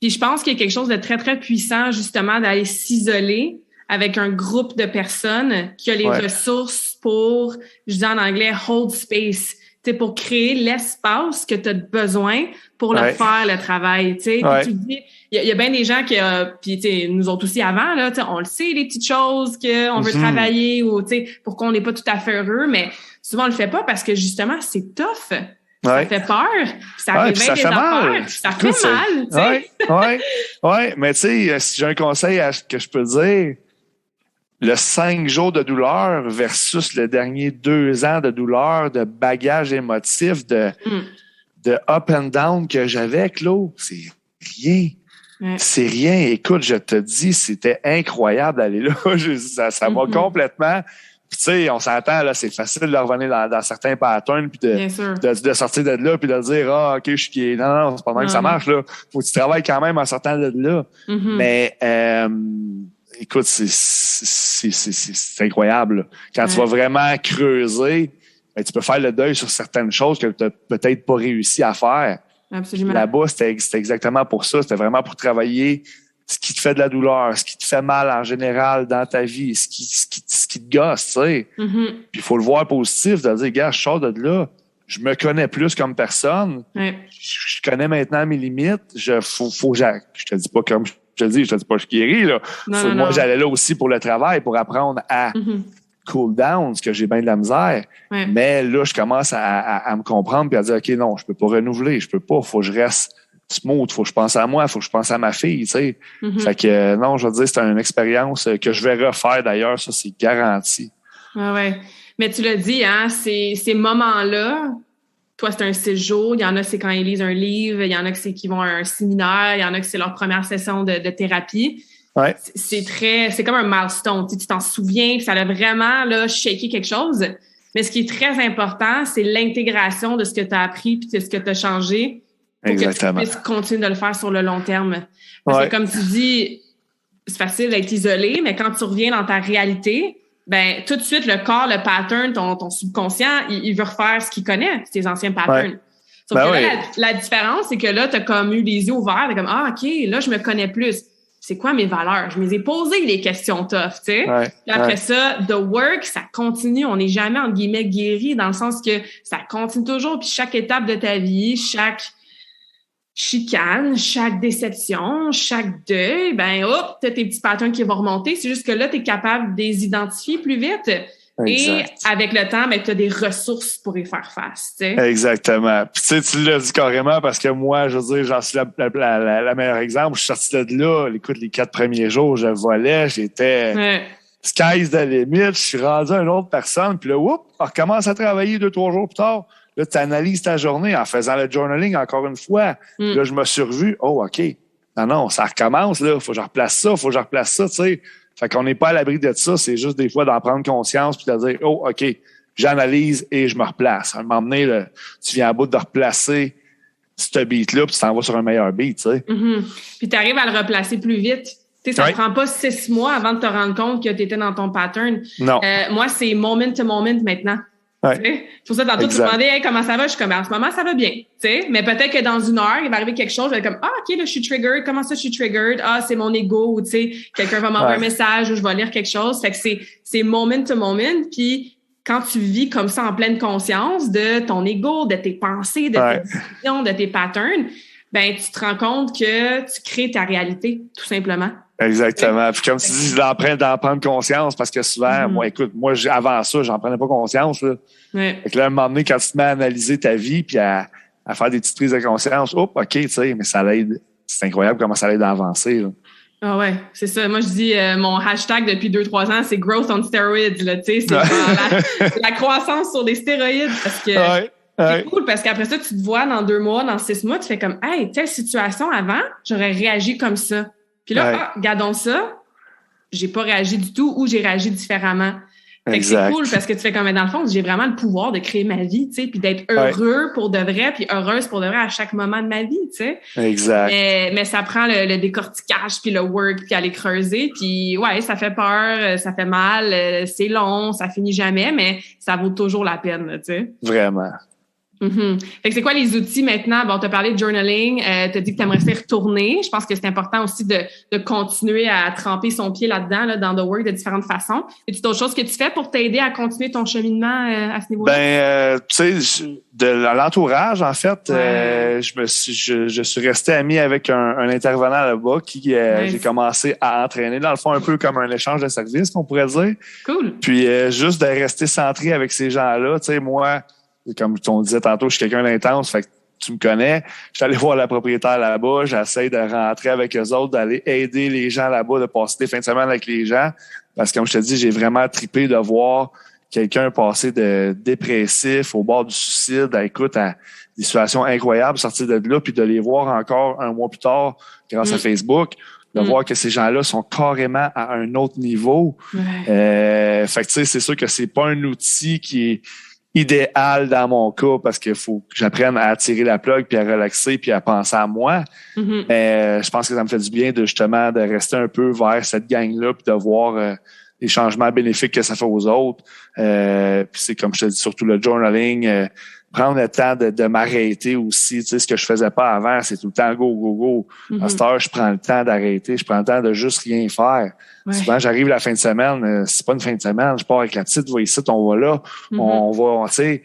Puis je pense qu'il y a quelque chose de très, très puissant, justement, d'aller s'isoler avec un groupe de personnes qui a les ressources pour, je dis en anglais, hold space, tu sais, pour créer l'espace que tu as besoin pour le faire, le travail, tu sais. Puis tu dis, il y a bien des gens qui, puis tu sais, nous autres aussi avant, là, tu sais, on le sait, les petites choses qu'on veut travailler ou, tu sais, pour qu'on n'est pas tout à fait heureux, mais souvent on le fait pas parce que justement, c'est tough. Ça fait peur, ça réveille des affaires, ça fait mal, tu sais. Ouais, mais tu sais, si j'ai un conseil que je peux dire, le 5 jours de douleur versus le dernier 2 ans de douleur, de bagage émotif, de up and down que j'avais, Claude, c'est rien. C'est rien. Écoute, je te dis, c'était incroyable d'aller là. Ça m'a complètement... Puis tu sais, on s'entend, là, c'est facile de revenir dans certains patterns puis de sortir de là puis de dire, ah, OK, je suis qui. Non, c'est pas même que ça marche, là. Faut que tu travailles quand même en sortant de là. Mais... écoute, c'est incroyable. Là. Quand tu vas vraiment creuser, ben, tu peux faire le deuil sur certaines choses que tu n'as peut-être pas réussi à faire. Absolument. Là-bas, c'était exactement pour ça. C'était vraiment pour travailler ce qui te fait de la douleur, ce qui te fait mal en général dans ta vie, ce qui te gosse, tu sais. Puis il faut le voir positif, de dire, gars, je sors de là, je me connais plus comme personne, je connais maintenant mes limites, je te dis pas comme... Je te dis pas je guéris, là. Moi, j'allais là aussi pour le travail, pour apprendre à cool down, ce que j'ai bien de la misère. Mais là, je commence à me comprendre puis à dire, OK, non, je peux pas renouveler, je peux pas, faut que je reste smooth, faut que je pense à moi, faut que je pense à ma fille, tu sais. Fait que, non, je veux dire, c'est une expérience que je vais refaire d'ailleurs, ça, c'est garanti. Ouais. Mais tu l'as dit, hein, ces moments-là, toi, c'est un séjour. Il y en a, c'est quand ils lisent un livre. Il y en a qui vont à un séminaire. Il y en a que c'est leur première session de thérapie. Ouais. C'est comme un milestone. Tu t'en souviens, puis ça a vraiment là, shaké quelque chose. Mais ce qui est très important, c'est l'intégration de ce que tu as appris puis de ce que tu as changé pour que tu puisses continuer de le faire sur le long terme. Parce que comme tu dis, c'est facile d'être isolé, mais quand tu reviens dans ta réalité, ben tout de suite, le corps, le pattern, ton subconscient, il veut refaire ce qu'il connaît, tes anciens patterns. Sauf que là, la différence, c'est que là, tu as comme eu les yeux ouverts, t'es comme, OK, là, je me connais plus. C'est quoi mes valeurs? Je me les ai posé les questions tough, tu sais. Puis après ça, the work, ça continue. On n'est jamais, entre guillemets, guéri dans le sens que ça continue toujours. Puis chaque étape de ta vie, chaque chicane, chaque déception, chaque deuil, ben hop, t'as tes petits patterns qui vont remonter. C'est juste que là, t'es capable de les identifier plus vite. Exact. Et avec le temps, ben, tu as des ressources pour y faire face. T'sais. Exactement. Puis tu l'as dit carrément parce que moi, je veux dire, j'en suis la meilleure exemple. Je suis sorti de là, écoute, les 4 premiers jours, je volais, j'étais sky's the limit, je suis rendu à une autre personne, puis là, oups, on recommence à travailler 2-3 jours plus tard. Là, tu analyses ta journée en faisant le journaling encore une fois. Là, je me suis revu, OK, non, ça recommence, là, faut que je replace ça, tu sais. Fait qu'on n'est pas à l'abri de ça, c'est juste des fois d'en prendre conscience puis de dire OK, j'analyse et je me replace. À un moment donné, tu viens à bout de replacer ce beat-là puis tu t'en vas sur un meilleur beat, tu sais. Puis tu arrives à le replacer plus vite. Tu sais, ça ne prend pas 6 mois avant de te rendre compte que tu étais dans ton pattern. Non. Moi, c'est moment to moment maintenant. C'est pour ça, tantôt, tu me demandais comment ça va. Je suis comme, en ce moment, ça va bien. T'sais? Mais peut-être que dans 1 heure, il va arriver quelque chose. Je vais être comme, OK, là, je suis triggered. Comment ça, je suis triggered? C'est mon ego. Ou, tu sais, quelqu'un va m'envoyer un message ou je vais lire quelque chose. Fait que c'est moment to moment. Puis, quand tu vis comme ça en pleine conscience de ton ego, de tes pensées, de tes décisions, de tes patterns, ben, tu te rends compte que tu crées ta réalité, tout simplement. Exactement. Puis comme tu dis, d'en prendre conscience parce que souvent, moi, avant ça, j'en prenais pas conscience. Là. Fait que là, à un moment donné, quand tu te mets à analyser ta vie puis à faire des petites prises de conscience, OK, tu sais, mais ça l'aide. C'est incroyable comment ça l'aide à avancer. Là. Ah ouais, c'est ça. Moi, je dis, mon hashtag depuis 2-3 ans, c'est growth on steroids. Là, tu sais, c'est la croissance sur des stéroïdes parce que c'est cool parce qu'après ça, tu te vois dans 2 mois, dans 6 mois, tu fais comme, hey, telle situation avant, j'aurais réagi comme ça. Puis là, regardons ça, j'ai pas réagi du tout ou j'ai réagi différemment. Fait que c'est cool parce que tu fais comme, dans le fond, j'ai vraiment le pouvoir de créer ma vie, tu sais, puis d'être heureux pour de vrai, puis heureuse pour de vrai à chaque moment de ma vie, tu sais. Exact. Mais ça prend le décortiquage, puis le work, puis aller creuser, puis ça fait peur, ça fait mal, c'est long, ça finit jamais, mais ça vaut toujours la peine, tu sais. Vraiment. Fait que c'est quoi les outils maintenant? Bon, t'as parlé de journaling, t'as dit que t'aimerais s'y retourner. Je pense que c'est important aussi de continuer à tremper son pied là-dedans, là, dans the work de différentes façons. Est-ce d'autres choses que tu fais pour t'aider à continuer ton cheminement à ce niveau-là? Ben, tu sais, de l'entourage, en fait, je suis resté ami avec un intervenant là-bas qui j'ai commencé à entraîner, dans le fond, un peu comme un échange de services, qu'on pourrait dire. Cool. Puis juste de rester centré avec ces gens-là, tu sais, moi, comme on disait tantôt, je suis quelqu'un d'intense, fait que tu me connais. Je suis allé voir la propriétaire là-bas, j'essaie de rentrer avec eux autres, d'aller aider les gens là-bas, de passer des fins de semaine avec les gens. Parce que comme je te dis, j'ai vraiment trippé de voir quelqu'un passer de dépressif au bord du suicide, à des situations incroyables, sortir de là, puis de les voir encore 1 mois plus tard grâce à Facebook. De voir que ces gens-là sont carrément à un autre niveau. Fait que tu sais, c'est sûr que c'est pas un outil qui est idéal dans mon cas parce qu'il faut que j'apprenne à tirer la plug puis à relaxer puis à penser à moi. Je pense que ça me fait du bien de justement de rester un peu vers cette gang-là puis de voir les changements bénéfiques que ça fait aux autres. Puis c'est comme je te dis, surtout le journaling, prendre le temps de m'arrêter aussi. Tu sais, ce que je faisais pas avant, c'est tout le temps go, go, go. À cette heure, je prends le temps d'arrêter, je prends le temps de juste rien faire. Souvent, j'arrive la fin de semaine, c'est pas une fin de semaine, je pars avec la petite, va ici, on va là, on va, tu sais.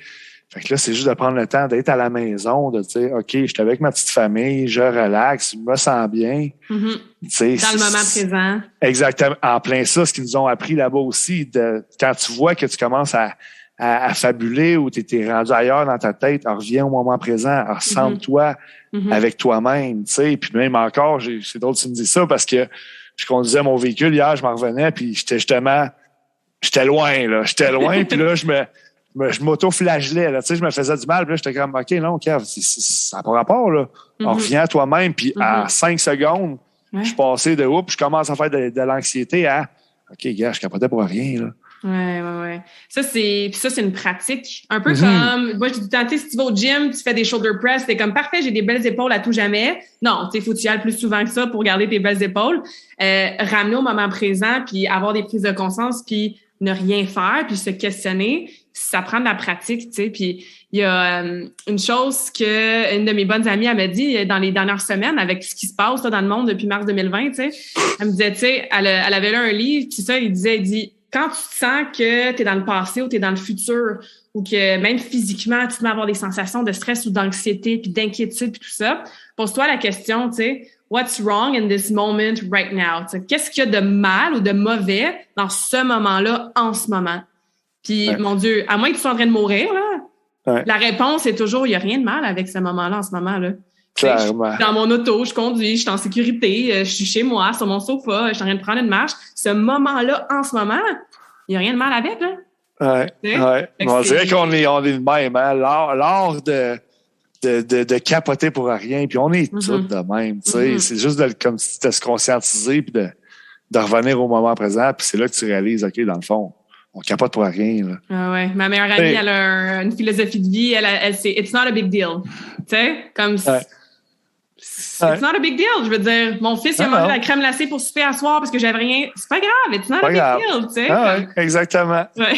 Fait que là, c'est juste de prendre le temps d'être à la maison, de dire, OK, je suis avec ma petite famille, je relaxe, je me sens bien. Dans le moment présent. Exactement. En plein ça, ce qu'ils nous ont appris là-bas aussi, quand tu vois que tu commences à fabuler ou tu étais rendu ailleurs dans ta tête, reviens au moment présent, ressens-toi avec toi-même, tu sais. Puis même encore, c'est drôle que tu me dis ça parce que je conduisais mon véhicule hier, je m'en revenais, puis j'étais loin, puis là, je m'auto-flagellais, là, tu sais, je me faisais du mal, puis là, j'étais comme, OK, non, Kev, ça n'a pas rapport, là. On revient à toi-même, puis en 5 secondes, Je suis passé de oups, je commence à faire de l'anxiété à OK, gars, je capotais pour rien, là. Ouais. Ça, c'est une pratique. Un peu comme, moi, je dis, tenté, si tu vas au gym, tu fais des shoulder press, t'es comme, parfait, j'ai des belles épaules à tout jamais. Non, tu sais, faut que tu y ailles plus souvent que ça pour garder tes belles épaules. Ramener au moment présent, puis avoir des prises de conscience, puis ne rien faire, puis se questionner, ça prend de la pratique, tu sais. Puis il y a une chose que une de mes bonnes amies, elle m'a dit dans les dernières semaines, avec ce qui se passe là, dans le monde depuis mars 2020, tu sais, elle me disait, tu sais, elle avait lu un livre, puis ça, il dit, quand tu te sens que tu es dans le passé ou tu es dans le futur, ou que même physiquement, tu peux avoir des sensations de stress ou d'anxiété, puis d'inquiétude, puis tout ça, pose-toi la question, tu sais, what's wrong in this moment right now? T'sais, qu'est-ce qu'il y a de mal ou de mauvais dans ce moment-là, en ce moment? Puis, mon Dieu, à moins que tu sois en train de mourir, là, la réponse est toujours, il n'y a rien de mal avec ce moment-là, en ce moment-là. Clairement. Je suis dans mon auto, je conduis, je suis en sécurité, je suis chez moi, sur mon sofa, je suis en train de prendre une marche. Ce moment-là, en ce moment, il n'y a rien de mal avec, là. Ouais. On dirait qu'on est le même, hein? L'art de capoter pour rien, puis on est tous de même, tu sais. C'est juste de se conscientiser, puis de revenir au moment présent, puis c'est là que tu réalises, OK, dans le fond, on capote pour rien, là. Ah ouais. Ma meilleure amie, elle a une philosophie de vie, elle c'est it's not a big deal. Tu sais, comme it's not a big deal. Je veux dire, mon fils, il a mangé la crème glacée pour souper à soir parce que j'avais rien. C'est pas grave, it's not a big deal, tu sais. Ouais, exactement. Ouais.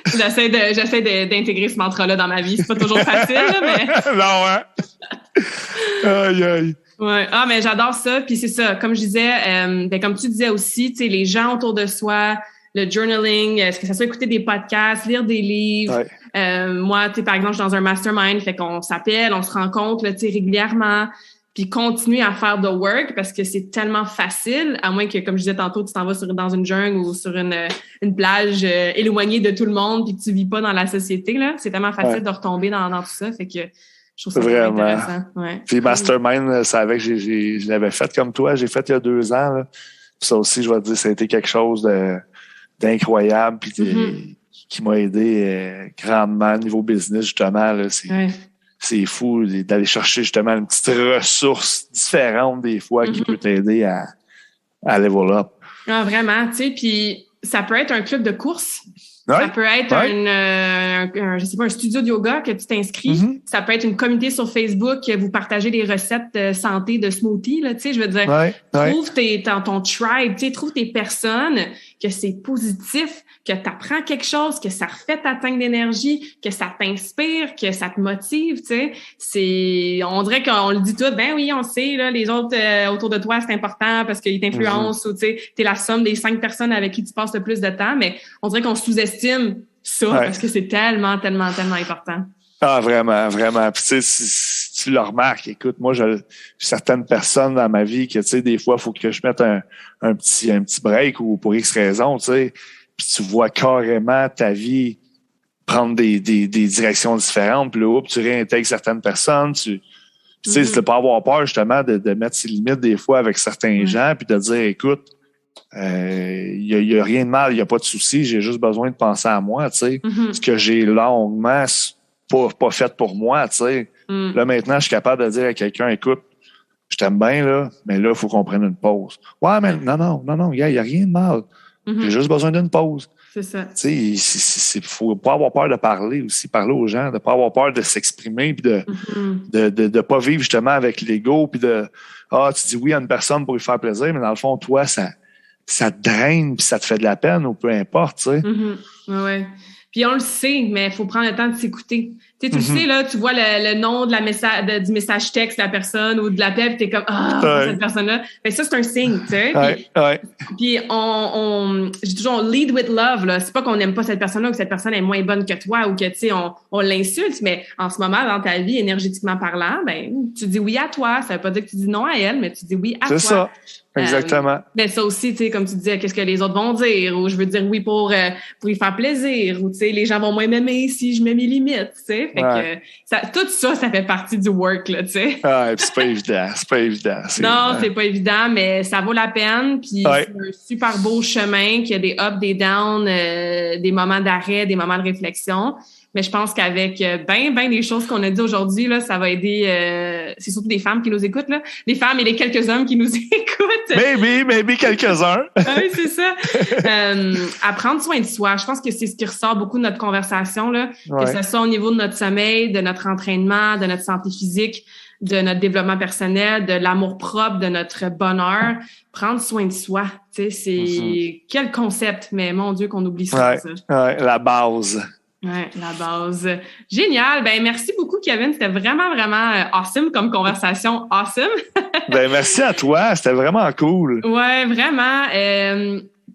J'essaie d'intégrer ce mantra-là dans ma vie. C'est pas toujours facile, là, mais. Non, Aïe. Ouais. Ah, mais j'adore ça. Puis c'est ça. Comme je disais, comme tu disais aussi, tu sais, les gens autour de soi, le journaling, est-ce que ça soit écouter des podcasts, lire des livres. Moi, tu sais, par exemple, je suis dans un mastermind, fait qu'on s'appelle, on se rencontre, tu sais, régulièrement. Puis continuer à faire the work parce que c'est tellement facile, à moins que, comme je disais tantôt, tu t'en vas dans une jungle ou sur une plage éloignée de tout le monde puis que tu vis pas dans la société, là. C'est tellement facile de retomber dans tout ça. Fait que je trouve ça vraiment intéressant. Ouais. Puis Mastermind, c'est avec, je l'avais fait comme toi, j'ai fait il y a 2 ans, là. Ça aussi, je vais te dire, ça a été quelque chose d'incroyable puis qui m'a aidé grandement au niveau business, justement, là. C'est fou d'aller chercher justement une petite ressource différente des fois qui peut t'aider à level up. Ah, vraiment, tu sais, puis ça peut être un club de course. Ça peut être je sais pas, un studio de yoga que tu t'inscris. Ça peut être une communauté sur Facebook que vous partagez des recettes de santé, de smoothies, là, tu sais, je veux dire, trouve ton tribe, tu sais, trouve tes personnes que c'est positif, que tu apprends quelque chose, que ça refait ta tank d'énergie, que ça t'inspire, que ça te motive, tu sais. On dirait qu'on le dit tout, ben oui, on sait, là, les autres autour de toi, c'est important parce qu'ils t'influencent ou, tu sais, t'es la somme des 5 personnes avec qui tu passes le plus de temps, mais on dirait qu'on sous-estime ça parce que c'est tellement important. Ah, vraiment. Puis, tu sais, si tu le remarques, écoute, moi, j'ai certaines personnes dans ma vie que, tu sais, des fois, il faut que je mette un petit break ou pour X raison, tu sais. Puis tu vois carrément ta vie prendre des directions différentes. Puis là, tu réintègres certaines personnes. Tu sais, c'est de pas avoir peur, justement, de mettre ses limites des fois avec certains gens puis de dire, écoute, il y a rien de mal, il y a pas de souci, j'ai juste besoin de penser à moi, tu sais. Ce que j'ai longuement pas fait pour moi, tu sais. Là, maintenant, je suis capable de dire à quelqu'un, écoute, je t'aime bien, là, mais là, il faut qu'on prenne une pause. Ouais, mais non, il y a rien de mal. J'ai juste besoin d'une pause. C'est ça. Tu sais, faut pas avoir peur de parler aussi, parler aux gens, de pas avoir peur de s'exprimer, puis de pas vivre justement avec l'ego, puis tu dis oui à une personne pour lui faire plaisir, mais dans le fond, toi, ça te draine, puis ça te fait de la peine, ou peu importe, tu sais. Ouais. Puis on le sait, mais il faut prendre le temps de s'écouter. Tu sais, tu le sais, là, tu vois le nom de du message texte de la personne ou de l'appel, puis t'es comme cette personne-là. Fait que ça, c'est un signe, tu sais. Puis je dis toujours, on lead with love, là. C'est pas qu'on n'aime pas cette personne-là ou que cette personne est moins bonne que toi ou que, tu sais, on l'insulte, mais en ce moment, dans ta vie, énergétiquement parlant, ben, tu dis oui à toi. Ça veut pas dire que tu dis non à elle, mais tu dis oui à toi. C'est ça. Exactement. Mais ça aussi, tu sais, comme tu disais, qu'est-ce que les autres vont dire, ou je veux dire oui pour y faire plaisir, ou tu sais, les gens vont moins m'aimer si je mets mes limites, tu sais. Fait que tout ça fait partie du work, là, tu sais. C'est pas évident, c'est pas évident, mais ça vaut la peine, puis c'est un super beau chemin, qu'il y a des ups, des downs, des moments d'arrêt, des moments de réflexion. Mais je pense qu'avec ben des choses qu'on a dit aujourd'hui, là, ça va aider, c'est surtout des femmes qui nous écoutent, là. Les femmes et les quelques hommes qui nous écoutent. Maybe quelques-uns. Oui, c'est ça. À prendre soin de soi. Je pense que c'est ce qui ressort beaucoup de notre conversation, là. Ouais. Que ce soit au niveau de notre sommeil, de notre entraînement, de notre santé physique, de notre développement personnel, de l'amour-propre, de notre bonheur. Prendre soin de soi, tu sais, c'est quel concept, mais mon Dieu qu'on oublie ça. Ouais, la base. Ouais, la base. Génial. Ben, merci beaucoup, Kevin. C'était vraiment awesome comme conversation. Awesome. Ben, merci à toi. C'était vraiment cool. Ouais, vraiment.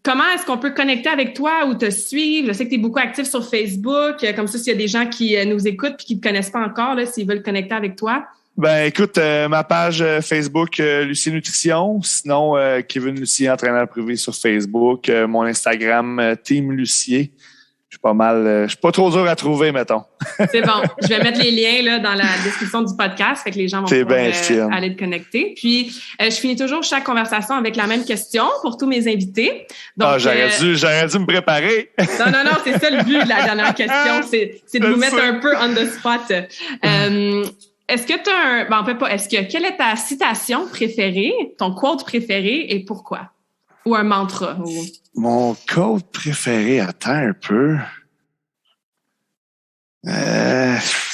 Comment est-ce qu'on peut connecter avec toi ou te suivre? Je sais que tu es beaucoup actif sur Facebook. Comme ça, s'il y a des gens qui nous écoutent et qui ne te connaissent pas encore, là, s'ils veulent connecter avec toi. Ben, écoute, ma page Facebook, Lucie Nutrition. Sinon, Kevin Lucier, entraîneur privé sur Facebook. Mon Instagram, Team Lucier. Je suis pas trop dur à trouver, mettons. C'est bon. Je vais mettre les liens là dans la description du podcast, fait que les gens vont pouvoir aller te connecter. Puis, je finis toujours chaque conversation avec la même question pour tous mes invités. Donc, j'aurais dû me préparer. Non, c'est ça le but de la dernière question, c'est de vous mettre un peu on the spot. Est-ce que tu as quelle est ta citation préférée, ton quote préféré et pourquoi? Ou un mantra? Mon quote préféré, attends un peu.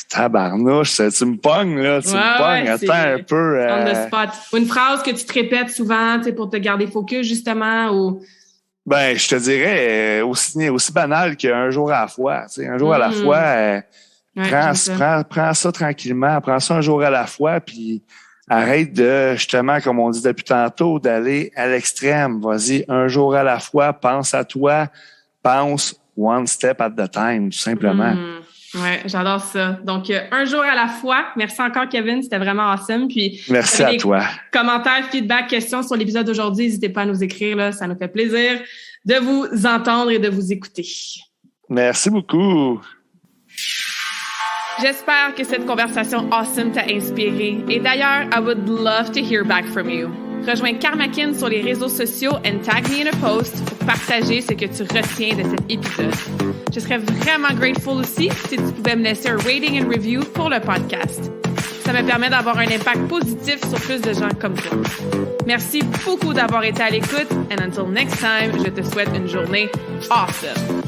Tabarnouche, tu me pognes, là. Tu me pognes, attends un peu. On the spot. Ou une phrase que tu te répètes souvent, tu sais, pour te garder focus, justement, ou... Ben, je te dirais aussi banal qu'un jour à la fois. Tu sais, un jour à la fois, prends ça tranquillement, prends ça un jour à la fois, puis... Arrête de, justement, comme on dit depuis tantôt, d'aller à l'extrême. Vas-y, un jour à la fois, pense à toi, pense one step at the time, tout simplement. Ouais, j'adore ça. Donc, un jour à la fois. Merci encore, Kevin. C'était vraiment awesome. Puis, merci à toi. Commentaires, feedback, questions sur l'épisode d'aujourd'hui, n'hésitez pas à nous écrire, là. Ça nous fait plaisir de vous entendre et de vous écouter. Merci beaucoup. J'espère que cette conversation awesome t'a inspiré. Et d'ailleurs, I would love to hear back from you. Rejoins Karmakin sur les réseaux sociaux and tag me in a post pour partager ce que tu retiens de cet épisode. Je serais vraiment grateful aussi si tu pouvais me laisser un rating and review pour le podcast. Ça me permet d'avoir un impact positif sur plus de gens comme toi. Merci beaucoup d'avoir été à l'écoute and until next time, je te souhaite une journée awesome.